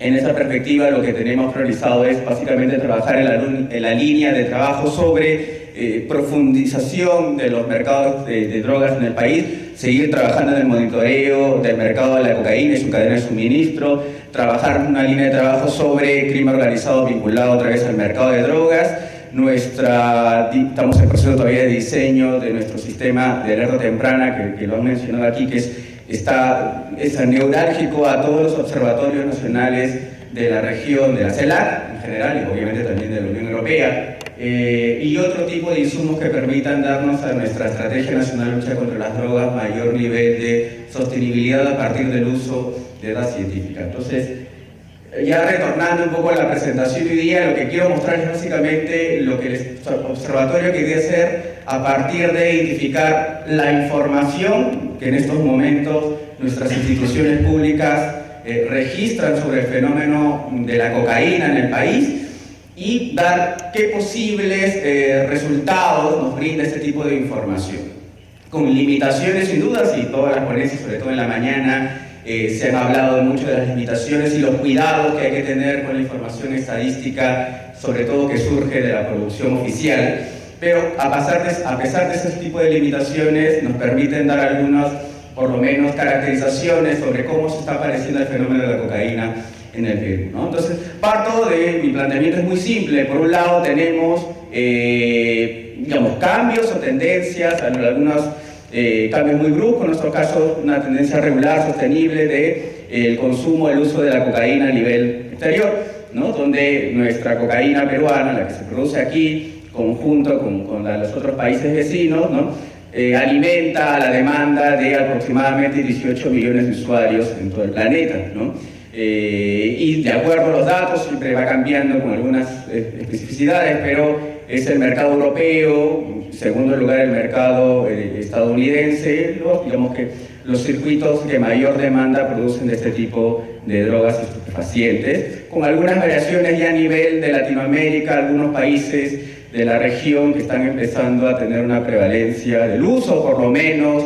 S4: En esa perspectiva, lo que tenemos priorizado es básicamente trabajar en la línea de trabajo sobre profundización de los mercados de drogas en el país, seguir trabajando en el monitoreo del mercado de la cocaína y su cadena de suministro, trabajar en una línea de trabajo sobre crimen organizado vinculado otra vez al mercado de drogas. Estamos en proceso todavía de diseño de nuestro sistema de alerta temprana, que lo han mencionado aquí, que es neurálgico a todos los observatorios nacionales de la región, de la CELAC en general, y obviamente también de la Unión Europea, y otro tipo de insumos que permitan darnos a nuestra Estrategia Nacional de Lucha contra las Drogas mayor nivel de sostenibilidad a partir del uso de edad científica. Entonces, Ya retornando un poco a la presentación de hoy día, lo que quiero mostrar es básicamente lo que el observatorio quería hacer a partir de identificar la información que en estos momentos nuestras instituciones públicas registran sobre el fenómeno de la cocaína en el país y dar qué posibles resultados nos brinda este tipo de información. Con limitaciones sin dudas, y todas las ponencias, sobre todo en la mañana, se han hablado mucho de las limitaciones y los cuidados que hay que tener con la información estadística, sobre todo que surge de la producción oficial, pero a pesar de ese tipo de limitaciones nos permiten dar algunas, por lo menos, caracterizaciones sobre cómo se está apareciendo el fenómeno de la cocaína en el Perú, ¿no? Entonces, parto de mi planteamiento es muy simple. Por un lado tenemos, digamos, cambios o tendencias, algunos cambios muy bruscos, en nuestro caso una tendencia regular, sostenible del consumo, el uso de la cocaína a nivel exterior, ¿no? Donde nuestra cocaína peruana, la que se produce aquí, conjunto con la de los otros países vecinos, ¿no? Alimenta la demanda de aproximadamente 18 millones de usuarios en todo el planeta, ¿no? Y de acuerdo a los datos, siempre va cambiando con algunas especificidades, pero es el mercado europeo, en segundo lugar el mercado estadounidense, digamos que los circuitos que mayor demanda producen de este tipo de drogas estupefacientes, con algunas variaciones ya a nivel de Latinoamérica, algunos países de la región que están empezando a tener una prevalencia del uso, por lo menos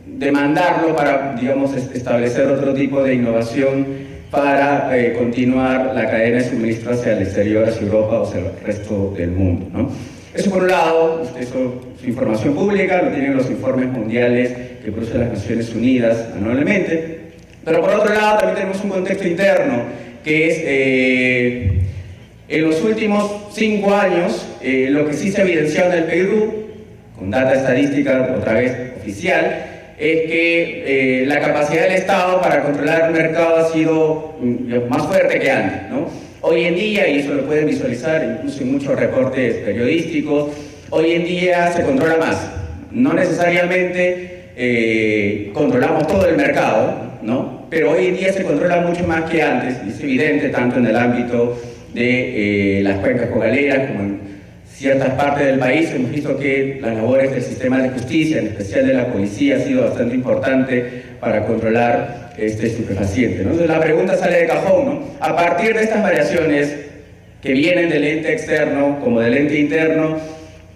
S4: demandarlo para, digamos, establecer otro tipo de innovación para continuar la cadena de suministro hacia el exterior, hacia Europa o hacia el resto del mundo, ¿no? Eso por un lado, eso es información pública, lo tienen los informes mundiales que producen las Naciones Unidas anualmente, pero por otro lado también tenemos un contexto interno que es en los últimos 5 años lo que sí se ha evidenciado en el Perú, con data estadística otra vez oficial, es que la capacidad del Estado para controlar el mercado ha sido más fuerte que antes, ¿no? Hoy en día, y eso lo pueden visualizar incluso en muchos reportes periodísticos, hoy en día se controla más. No necesariamente controlamos todo el mercado, ¿no? Pero hoy en día se controla mucho más que antes, y es evidente tanto en el ámbito de las cuencas cocaleras como en ciertas partes del país. Hemos visto que las labores del sistema de justicia, en especial de la policía, ha sido bastante importante para controlar este estupefaciente, ¿no? Entonces la pregunta sale de cajón, ¿no? A partir de estas variaciones que vienen del ente externo como del ente interno,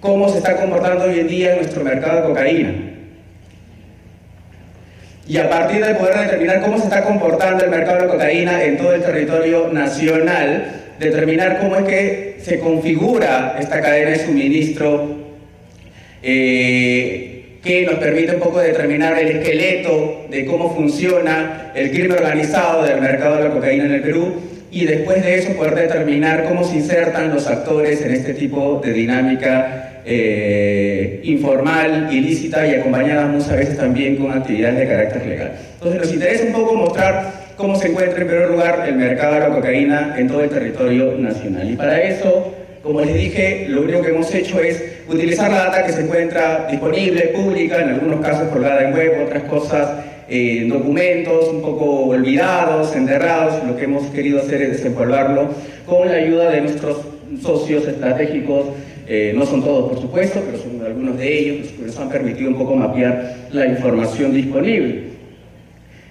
S4: ¿cómo se está comportando hoy en día nuestro mercado de cocaína? Y a partir de poder determinar cómo se está comportando el mercado de cocaína en todo el territorio nacional, determinar cómo es que se configura esta cadena de suministro que nos permite un poco determinar el esqueleto de cómo funciona el crimen organizado del mercado de la cocaína en el Perú, y después de eso poder determinar cómo se insertan los actores en este tipo de dinámica informal, ilícita y acompañada muchas veces también con actividades de carácter legal. Entonces nos interesa un poco mostrar cómo se encuentra en primer lugar el mercado de la cocaína en todo el territorio nacional. Y para eso, como les dije, lo único que hemos hecho es utilizar la data que se encuentra disponible, pública, en algunos casos colgada en web, otras cosas en documentos un poco olvidados, enterrados. Lo que hemos querido hacer es desempolvarlo con la ayuda de nuestros socios estratégicos. No son todos, por supuesto, pero son algunos de ellos que nos han permitido un poco mapear la información disponible.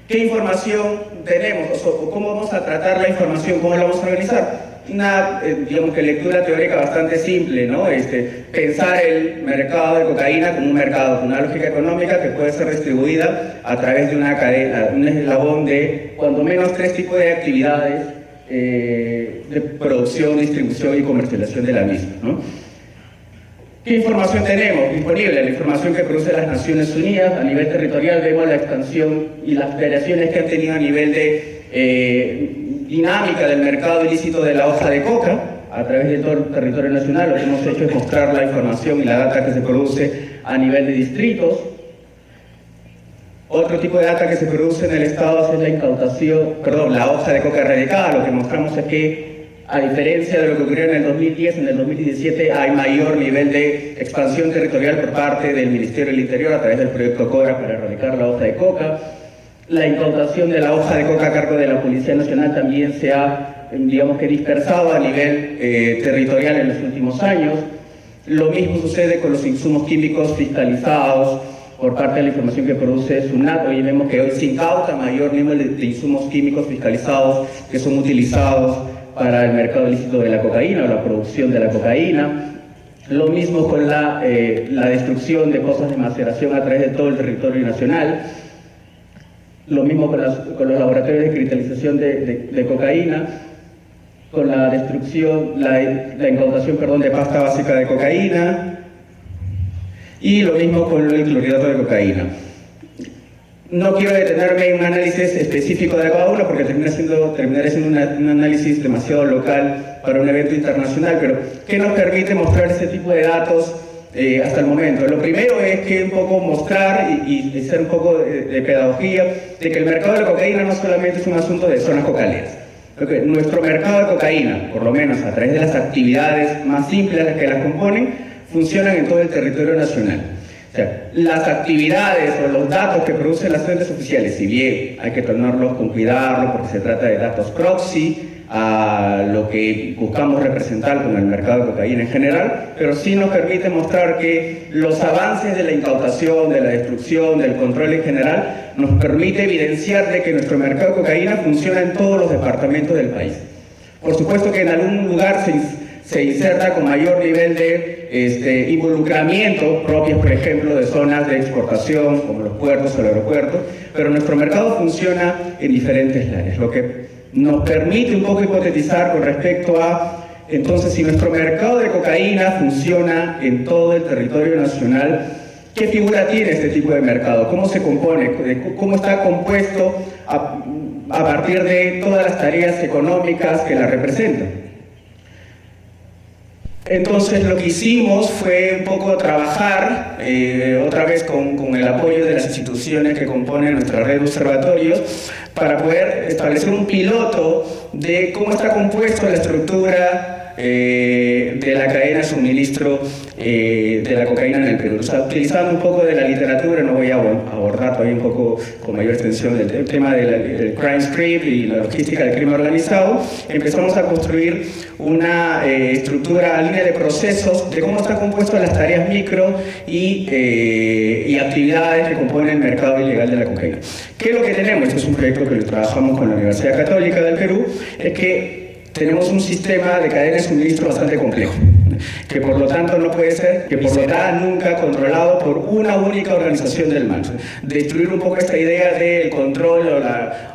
S4: ¿Qué información tenemos? O ¿cómo vamos a tratar la información? ¿Cómo la vamos a organizar? Una, digamos que lectura teórica bastante simple, ¿no? Pensar el mercado de cocaína como un mercado con una lógica económica que puede ser distribuida a través de una cadena, un eslabón de cuando menos 3 tipos de actividades de producción, distribución y comercialización de la misma, ¿no? ¿Qué información tenemos disponible? La información que produce las Naciones Unidas a nivel territorial. Vemos la expansión y las variaciones que han tenido a nivel de dinámica del mercado ilícito de la hoja de coca a través de todo el territorio nacional. Lo que hemos hecho es mostrar la información y la data que se produce a nivel de distritos. Otro tipo de data que se produce en el Estado es la incautación, la hoja de coca erradicada. Lo que mostramos es que, a diferencia de lo que ocurrió en el 2010, en el 2017 hay mayor nivel de expansión territorial por parte del Ministerio del Interior a través del proyecto CORA para erradicar la hoja de coca. La incautación de la hoja de coca a cargo de la Policía Nacional también se ha, digamos que, dispersado a nivel territorial en los últimos años. Lo mismo sucede con los insumos químicos fiscalizados por parte de la información que produce SUNAT. Hoy vemos que hoy se incauta mayor nivel de insumos químicos fiscalizados que son utilizados para el mercado ilícito de la cocaína o la producción de la cocaína. Lo mismo con la destrucción de pozos de maceración a través de todo el territorio nacional. Lo mismo con los laboratorios de cristalización de cocaína, con la destrucción, la incautación, perdón, de pasta básica de cocaína, y lo mismo con el clorhidrato de cocaína. No quiero detenerme en un análisis específico de cada uno porque terminaré siendo un análisis demasiado local para un evento internacional, pero ¿qué nos permite mostrar ese tipo de datos hasta el momento? Lo primero es que un poco mostrar y hacer un poco de pedagogía de que el mercado de la cocaína no solamente es un asunto de zonas cocaleras. Nuestro mercado de cocaína, por lo menos a través de las actividades más simples que las componen, funcionan en todo el territorio nacional. O sea, las actividades o los datos que producen las fuentes oficiales, si bien hay que tomarlos con cuidado porque se trata de datos proxy a lo que buscamos representar con el mercado de cocaína en general, pero sí nos permite mostrar que los avances de la incautación, de la destrucción, del control en general, nos permite evidenciar de que nuestro mercado de cocaína funciona en todos los departamentos del país. Por supuesto que en algún lugar se inserta con mayor nivel de involucramiento, propios, por ejemplo, de zonas de exportación, como los puertos o el aeropuerto, pero nuestro mercado funciona en diferentes áreas, lo que nos permite un poco hipotetizar con respecto a, entonces, si nuestro mercado de cocaína funciona en todo el territorio nacional, ¿qué figura tiene este tipo de mercado? ¿Cómo se compone? ¿Cómo está compuesto a partir de todas las tareas económicas que la representan? Entonces lo que hicimos fue un poco trabajar, otra vez con el apoyo de las instituciones que componen nuestra red de observatorios, para poder establecer un piloto de cómo está compuesta la estructura de la cadena de suministro de la cocaína en el Perú. O sea, utilizando un poco de la literatura, no voy a abordar todavía un poco con mayor extensión el tema del crime script y la logística del crimen organizado, empezamos a construir una estructura, línea de procesos de cómo está compuesto las tareas micro y actividades que componen el mercado ilegal de la cocaína. ¿Qué es lo que tenemos? Este es un proyecto que lo trabajamos con la Universidad Católica del Perú, es que tenemos un sistema de cadena de suministro bastante complejo, que por lo tanto no puede ser, que por lo tanto nunca controlado por una única organización del mal. Destruir un poco esta idea del control o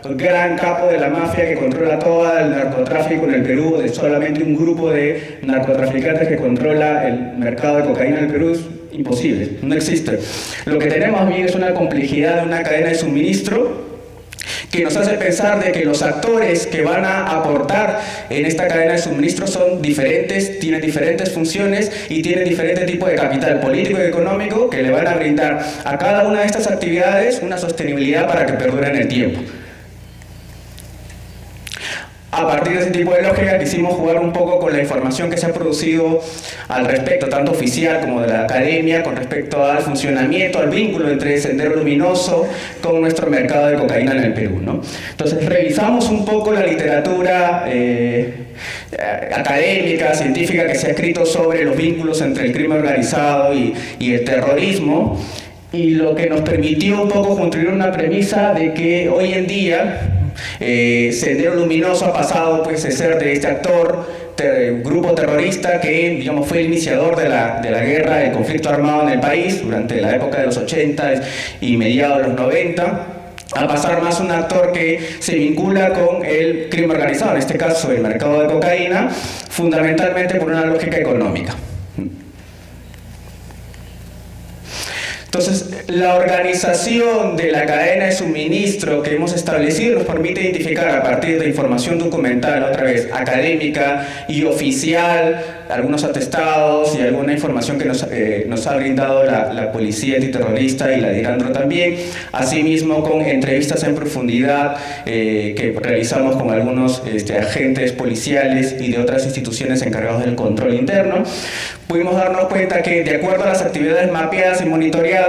S4: el gran capo de la mafia que controla todo el narcotráfico en el Perú, de solamente un grupo de narcotraficantes que controla el mercado de cocaína en el Perú, es imposible, no existe. Lo que tenemos bien es una complejidad de una cadena de suministro que nos hace pensar de que los actores que van a aportar en esta cadena de suministro son diferentes, tienen diferentes funciones y tienen diferente tipo de capital político y económico que le van a brindar a cada una de estas actividades una sostenibilidad para que perduren en el tiempo. A partir de ese tipo de lógica quisimos jugar un poco con la información que se ha producido al respecto, tanto oficial como de la academia, con respecto al funcionamiento, al vínculo entre Sendero Luminoso con nuestro mercado de cocaína en el Perú, ¿no? Entonces revisamos un poco la literatura académica, científica que se ha escrito sobre los vínculos entre el crimen organizado y el terrorismo, y lo que nos permitió un poco construir una premisa de que hoy en día Sendero Luminoso ha pasado pues de ser de este actor, grupo terrorista que digamos fue el iniciador de la guerra, del conflicto armado en el país durante la época de los 80 y mediados de los 90, a pasar más un actor que se vincula con el crimen organizado, en este caso el mercado de cocaína, fundamentalmente por una lógica económica. Entonces, la organización de la cadena de suministro que hemos establecido nos permite identificar a partir de información documental, otra vez académica y oficial, algunos atestados y alguna información que nos ha brindado la policía antiterrorista y la de Irandro también, asimismo con entrevistas en profundidad que realizamos con algunos agentes policiales y de otras instituciones encargados del control interno. Pudimos darnos cuenta que de acuerdo a las actividades mapeadas y monitoreadas,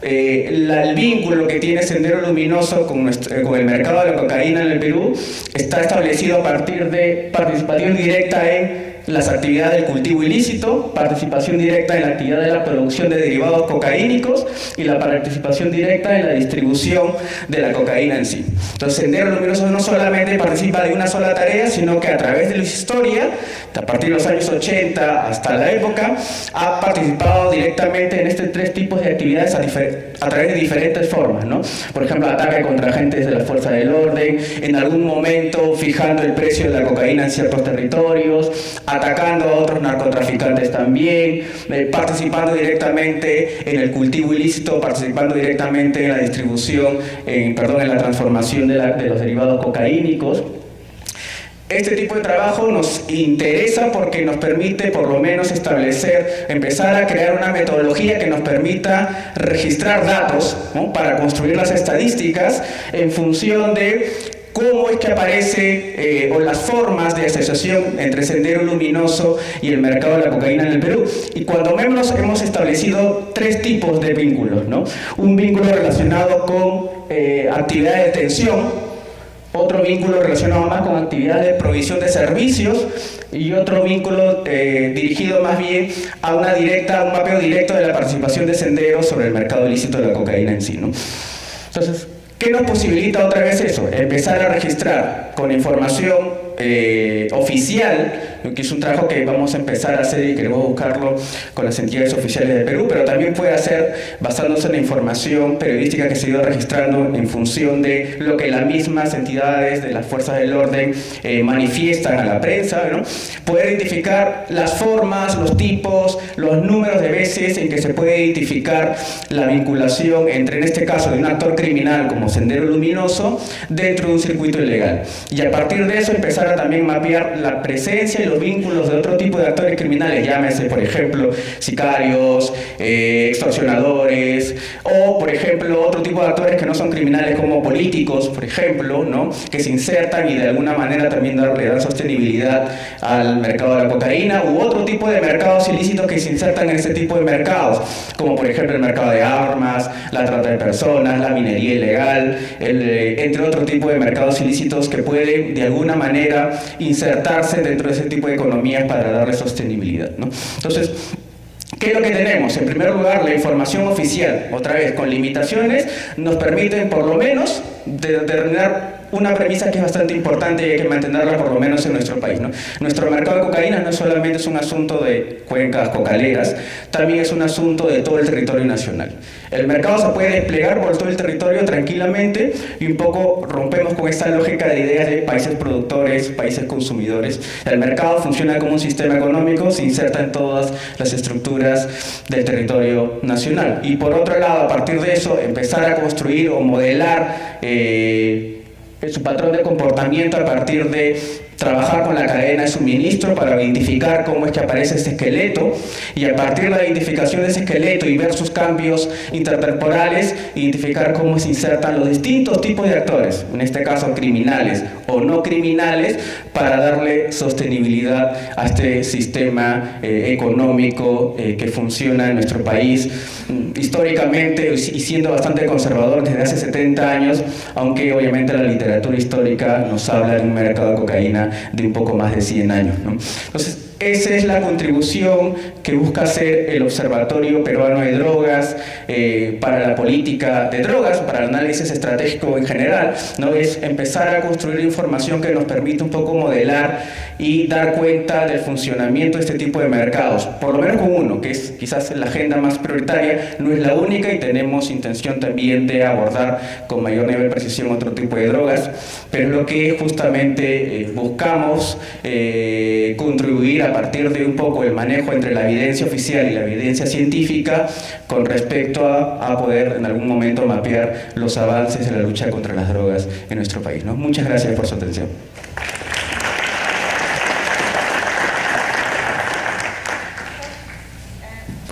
S4: el vínculo que tiene Sendero Luminoso con el mercado de la cocaína en el Perú está establecido a partir de participación directa en las actividades del cultivo ilícito, participación directa en la actividad de la producción de derivados cocaínicos y la participación directa en la distribución de la cocaína en sí. Entonces, Sendero Luminoso no solamente participa de una sola tarea, sino que a través de la historia, a partir de los años 80 hasta la época, ha participado directamente en estos tres tipos de actividades a través de diferentes formas, ¿no? Por ejemplo, ataque contra agentes de la fuerza del orden, en algún momento fijando el precio de la cocaína en ciertos territorios, atacando a otros narcotraficantes también, participando directamente en el cultivo ilícito, participando directamente en la distribución, en la transformación de los derivados cocaínicos. Este tipo de trabajo nos interesa porque nos permite por lo menos empezar a crear una metodología que nos permita registrar datos, ¿no?, para construir las estadísticas en función de cómo es que aparece o las formas de asociación entre Sendero Luminoso y el mercado de la cocaína en el Perú. Y cuando menos hemos establecido tres tipos de vínculos, ¿no? Un vínculo relacionado con actividad de detención, otro vínculo relacionado más con actividades de provisión de servicios y otro vínculo dirigido más bien a un mapeo directo de la participación de Sendero sobre el mercado ilícito de la cocaína en sí, ¿no? Entonces, ¿qué nos posibilita otra vez eso? Empezar a registrar con información oficial, que es un trabajo que vamos a empezar a hacer y queremos buscarlo con las entidades oficiales de Perú, pero también puede hacer basándose en la información periodística que se ha ido registrando en función de lo que las mismas entidades de las fuerzas del orden manifiestan a la prensa, ¿no? Poder identificar las formas, los tipos, los números de veces en que se puede identificar la vinculación entre, en este caso, de un actor criminal como Sendero Luminoso dentro de un circuito ilegal. Y a partir de eso empezar a también mapear la presencia y los vínculos de otro tipo de actores criminales, llámese por ejemplo sicarios, extorsionadores, o por ejemplo otro tipo de actores que no son criminales como políticos, por ejemplo, ¿no?, que se insertan y de alguna manera también le dan sostenibilidad al mercado de la cocaína, u otro tipo de mercados ilícitos que se insertan en ese tipo de mercados, como por ejemplo el mercado de armas, la trata de personas, la minería ilegal, entre otro tipo de mercados ilícitos que pueden de alguna manera insertarse dentro de ese tipo de economías para darle sostenibilidad, ¿no? Entonces, ¿qué es lo que tenemos? En primer lugar, la información oficial, otra vez con limitaciones, nos permiten por lo menos determinar una premisa que es bastante importante y hay que mantenerla por lo menos en nuestro país, ¿no? Nuestro mercado de cocaína no solamente es un asunto de cuencas cocaleras, también es un asunto de todo el territorio nacional. El mercado se puede desplegar por todo el territorio tranquilamente y un poco rompemos con esta lógica de ideas de países productores, países consumidores. El mercado funciona como un sistema económico, se inserta en todas las estructuras del territorio nacional. Y por otro lado, a partir de eso, empezar a construir o modelar su patrón de comportamiento a partir de trabajar con la cadena de suministro para identificar cómo es que aparece ese esqueleto y a partir de la identificación de ese esqueleto y ver sus cambios intertemporales, identificar cómo se insertan los distintos tipos de actores, en este caso criminales o no criminales, para darle sostenibilidad a este sistema económico que funciona en nuestro país históricamente y siendo bastante conservador desde hace 70 años, aunque obviamente la literatura histórica nos habla de un mercado de cocaína de un poco más de 100 años, ¿no? Entonces, esa es la contribución que busca hacer el Observatorio Peruano de Drogas para la política de drogas, para el análisis estratégico en general, ¿no? Es empezar a construir información que nos permite un poco modelar y dar cuenta del funcionamiento de este tipo de mercados, por lo menos con uno, que es quizás la agenda más prioritaria, no es la única y tenemos intención también de abordar con mayor nivel de precisión otro tipo de drogas, pero es lo que justamente buscamos contribuir a partir de un poco el manejo entre la evidencia oficial y la evidencia científica con respecto a poder en algún momento mapear los avances en la lucha contra las drogas en nuestro país, ¿no? Muchas gracias por su atención.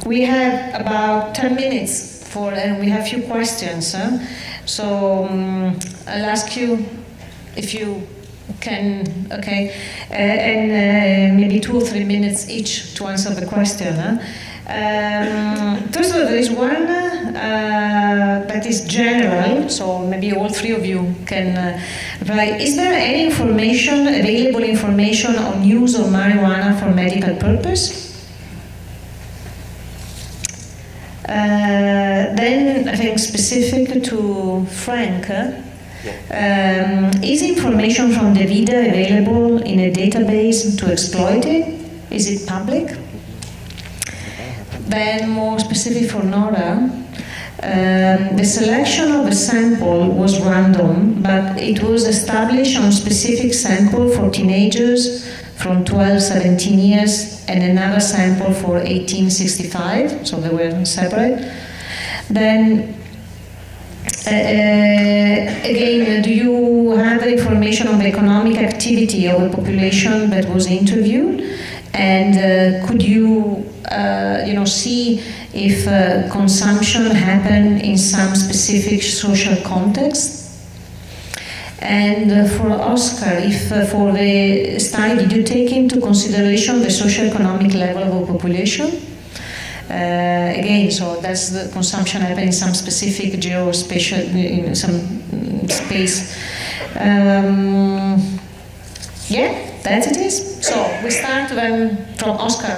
S1: We have about 10 minutes and we have a few questions. So I'll ask you if you can, okay, and maybe 2 or 3 minutes each to answer the question. First of all, there is one that is general, so maybe all three of you can reply. Is there any information, available information on use of marijuana for medical purpose? Then I think specific to Frank, is information from the VIDA available in a database to exploit it? Is it public? Then more specific for Nora, the selection of a sample was random, but it was established on a specific sample for teenagers from 12-17 years and another sample for 18-65, so they were separate. Then again, do you have information on the economic activity of the population that was interviewed? And could you, see if consumption happened in some specific social context? And for Oscar, if for the study, did you take into consideration the socio-economic level of the population? Again, so that's the consumption happened in some specific geospatial, in some space. Yeah, that it is. So we start from Oscar.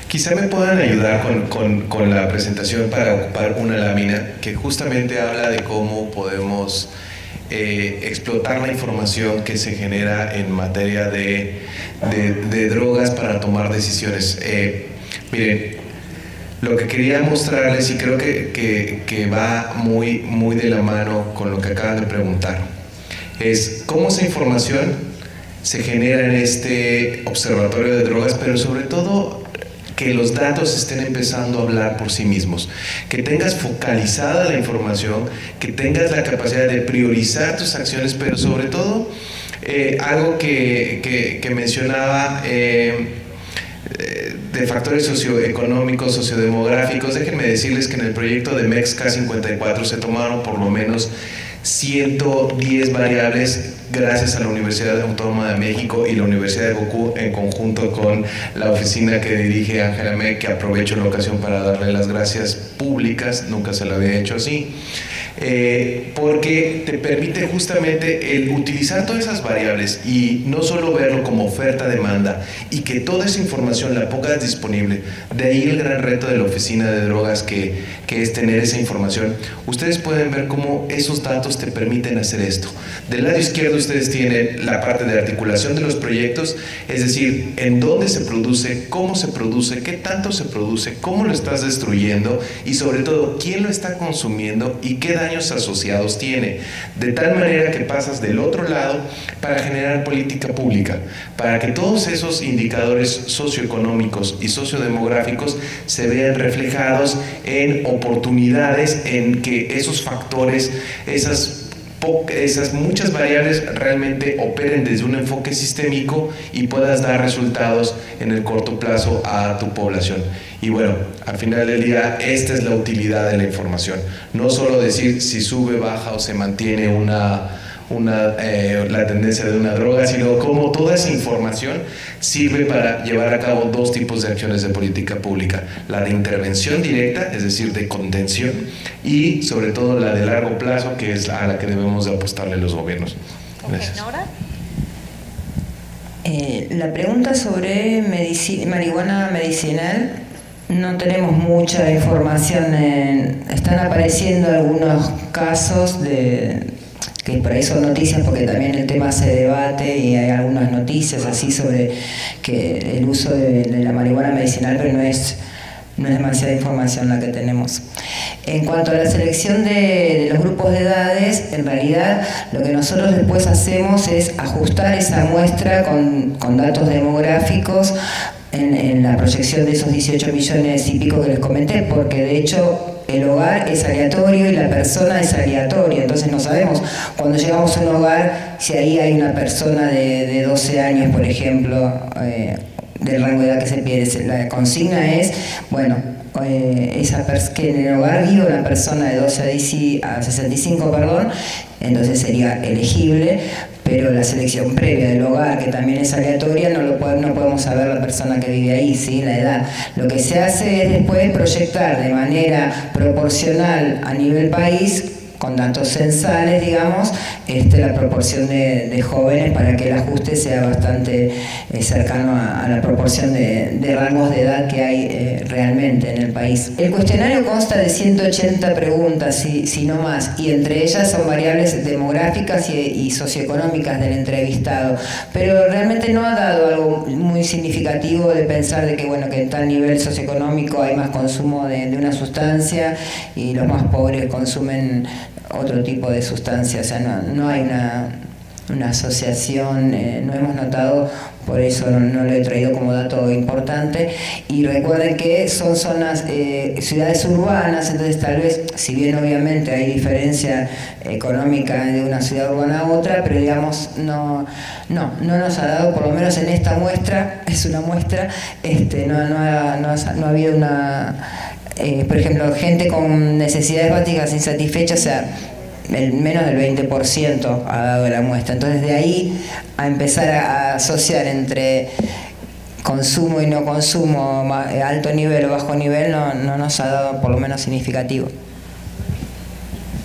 S5: Quizá me puedan ayudar con la presentación para ocupar una lámina que justamente habla de cómo podemos explotar la información que se genera en materia de drogas para tomar decisiones. Miren, lo que quería mostrarles, y creo que va muy de la mano con lo que acaban de preguntar, es cómo esa información se genera en este observatorio de drogas, pero sobre todo que los datos estén empezando a hablar por sí mismos, que tengas focalizada la información, que tengas la capacidad de priorizar tus acciones, pero sobre todo algo que mencionaba de factores socioeconómicos, sociodemográficos. Déjenme decirles que en el proyecto de MEX K54 se tomaron por lo menos 110 variables gracias a la Universidad Autónoma de México y la Universidad de Goku en conjunto con la oficina que dirige Ángela Meck, que aprovecho la ocasión para darle las gracias públicas, nunca se lo había hecho así, porque te permite justamente el utilizar todas esas variables y no solo verlo como oferta-demanda y que toda esa información la pongas disponible. De ahí el gran reto de la oficina de drogas que es tener esa información. Ustedes pueden ver cómo esos datos te permiten hacer esto. Del lado izquierdo ustedes tienen la parte de articulación de los proyectos, es decir, en dónde se produce, cómo se produce, qué tanto se produce, cómo lo estás destruyendo y sobre todo quién lo está consumiendo y qué daños asociados tiene, de tal manera que pasas del otro lado para generar política pública, para que todos esos indicadores socioeconómicos y sociodemográficos se vean reflejados en oportunidades, en que esos factores, esas muchas variables realmente operen desde un enfoque sistémico y puedas dar resultados en el corto plazo a tu población. Y bueno, al final del día, esta es la utilidad de la información. No solo decir si sube, baja o se mantiene la tendencia de una droga, sino cómo toda esa información sirve para llevar a cabo dos tipos de acciones de política pública: la de intervención directa, es decir, de contención, y sobre todo la de largo plazo, que es a la que debemos de apostarle los gobiernos. Gracias.
S3: La pregunta sobre marihuana medicinal, no tenemos mucha información. Están apareciendo algunos casos que por ahí son noticias, porque también el tema se debate y hay algunas noticias así sobre que el uso de la marihuana medicinal, pero no es demasiada información la que tenemos. En cuanto a la selección de los grupos de edades, en realidad lo que nosotros después hacemos es ajustar esa muestra con datos demográficos en la proyección de esos 18 millones y pico que les comenté, porque de hecho el hogar es aleatorio y la persona es aleatoria, entonces no sabemos cuando llegamos a un hogar si ahí hay una persona de 12 años, por ejemplo, del rango de edad que se pide. La consigna es, bueno, que en el hogar vive una persona de 12 a 65, entonces sería elegible, pero la selección previa del hogar, que también es aleatoria, no podemos saber la persona que vive ahí, ¿sí? La edad. Lo que se hace es después proyectar de manera proporcional a nivel país, con datos censales, digamos, la proporción de jóvenes para que el ajuste sea bastante cercano a la proporción de rangos de edad que hay realmente en el país. El cuestionario consta de 180 preguntas, si no más, y entre ellas son variables demográficas y socioeconómicas del entrevistado, pero realmente no ha dado algo muy significativo de pensar de que, bueno, que en tal nivel socioeconómico hay más consumo de una sustancia y los más pobres consumen otro tipo de sustancia. O sea, no hay una asociación, no hemos notado, por eso no lo he traído como dato importante. Y recuerden que son zonas, ciudades urbanas, entonces tal vez, si bien obviamente hay diferencia económica de una ciudad urbana a otra, pero digamos no nos ha dado, por lo menos en esta muestra, es una muestra, no ha habido una... por ejemplo, gente con necesidades básicas insatisfechas, o sea, menos del 20% ha dado la muestra. Entonces, de ahí a empezar a asociar entre consumo y no consumo, alto nivel o bajo nivel, no nos ha dado por lo menos significativo.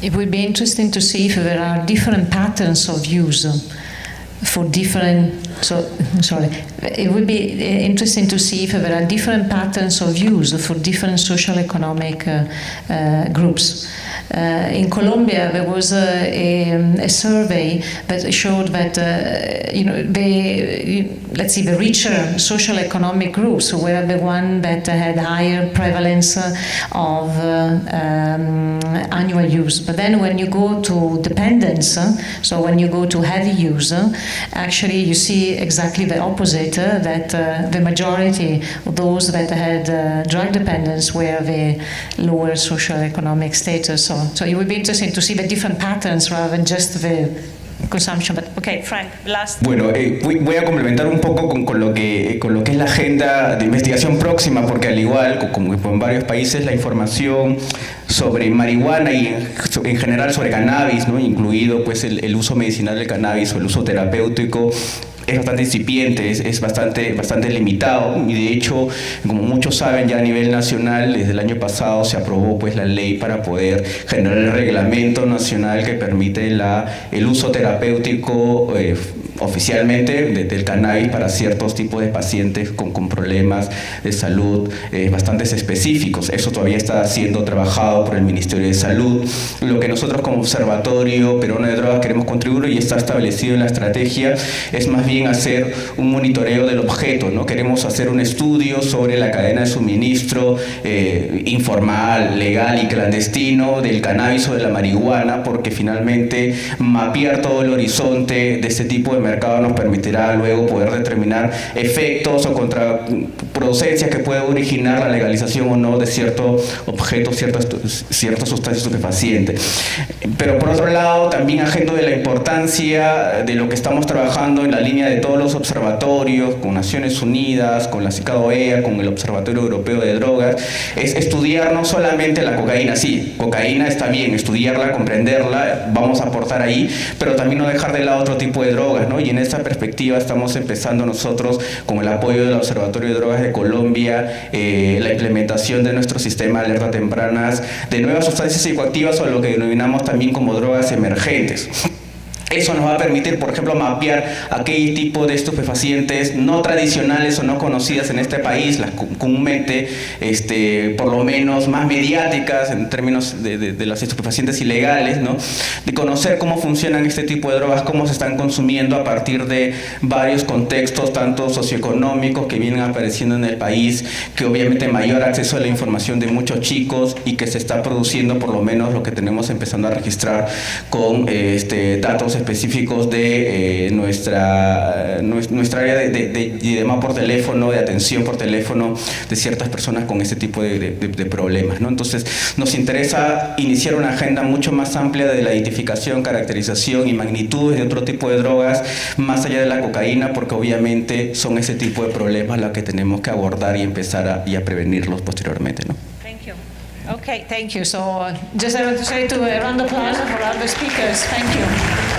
S1: It would be interesting to see if there are different patterns of use for different. It would be interesting to see if there are different patterns of use for different social economic groups. In Colombia, there was a survey that showed that the richer social economic groups were the one that had higher prevalence of annual use. But then when you go to dependence, so when you go to heavy use, actually you see exactly the opposite, that the majority of those that had drug dependence were the lower socioeconomic status. So it would be interesting to see the different patterns rather than just the consumption. But okay, Frank, last.
S4: Bueno, voy a complementar un poco con lo que es la agenda de investigación próxima, porque al igual como en varios países, la información sobre marihuana y en general sobre cannabis, ¿no?, incluido pues el uso medicinal del cannabis o el uso terapéutico, es bastante incipiente, es bastante limitado, y de hecho, como muchos saben, ya a nivel nacional desde el año pasado se aprobó pues la ley para poder generar el reglamento nacional que permite el uso terapéutico oficialmente del cannabis para ciertos tipos de pacientes con problemas de salud bastante específicos. Eso todavía está siendo trabajado por el Ministerio de Salud. Lo que nosotros como Observatorio Peruano de Drogas queremos contribuir, y está establecido en la estrategia, es más bien hacer un monitoreo del objeto, ¿no? Queremos hacer un estudio sobre la cadena de suministro informal, legal y clandestino del cannabis o de la marihuana, porque finalmente mapear todo el horizonte de este tipo de mercado nos permitirá luego poder determinar efectos o contraproducencias que puede originar la legalización o no de cierto objeto, ciertas sustancias estupefacientes. Pero por otro lado, también agendo de la importancia de lo que estamos trabajando en la línea de todos los observatorios, con Naciones Unidas, con la CICAO-EA, con el Observatorio Europeo de Drogas, es estudiar no solamente la cocaína. Sí, cocaína está bien, estudiarla, comprenderla, vamos a aportar ahí, pero también no dejar de lado otro tipo de drogas, ¿no? Y en esta perspectiva estamos empezando nosotros, con el apoyo del Observatorio de Drogas de Colombia, la implementación de nuestro sistema de alerta tempranas de nuevas sustancias psicoactivas, o lo que denominamos también como drogas emergentes. Eso nos va a permitir, por ejemplo, mapear aquel tipo de estupefacientes no tradicionales o no conocidas en este país, las comúnmente, por lo menos más mediáticas en términos de las estupefacientes ilegales, ¿no? De conocer cómo funcionan este tipo de drogas, cómo se están consumiendo a partir de varios contextos, tanto socioeconómicos que vienen apareciendo en el país, que obviamente mayor acceso a la información de muchos chicos, y que se está produciendo, por lo menos lo que tenemos empezando a registrar con datos específicos de nuestra área de llamada por teléfono, de atención por teléfono de ciertas personas con este tipo de problemas, ¿no? Entonces nos interesa iniciar una agenda mucho más amplia de la identificación, caracterización y magnitudes de otro tipo de drogas más allá de la cocaína, porque obviamente son ese tipo de problemas los que tenemos que abordar y empezar a prevenirlos posteriormente, ¿no?
S1: Thank you. Okay, thank you. So just I want to say to a round of applause for all the speakers. Thank you.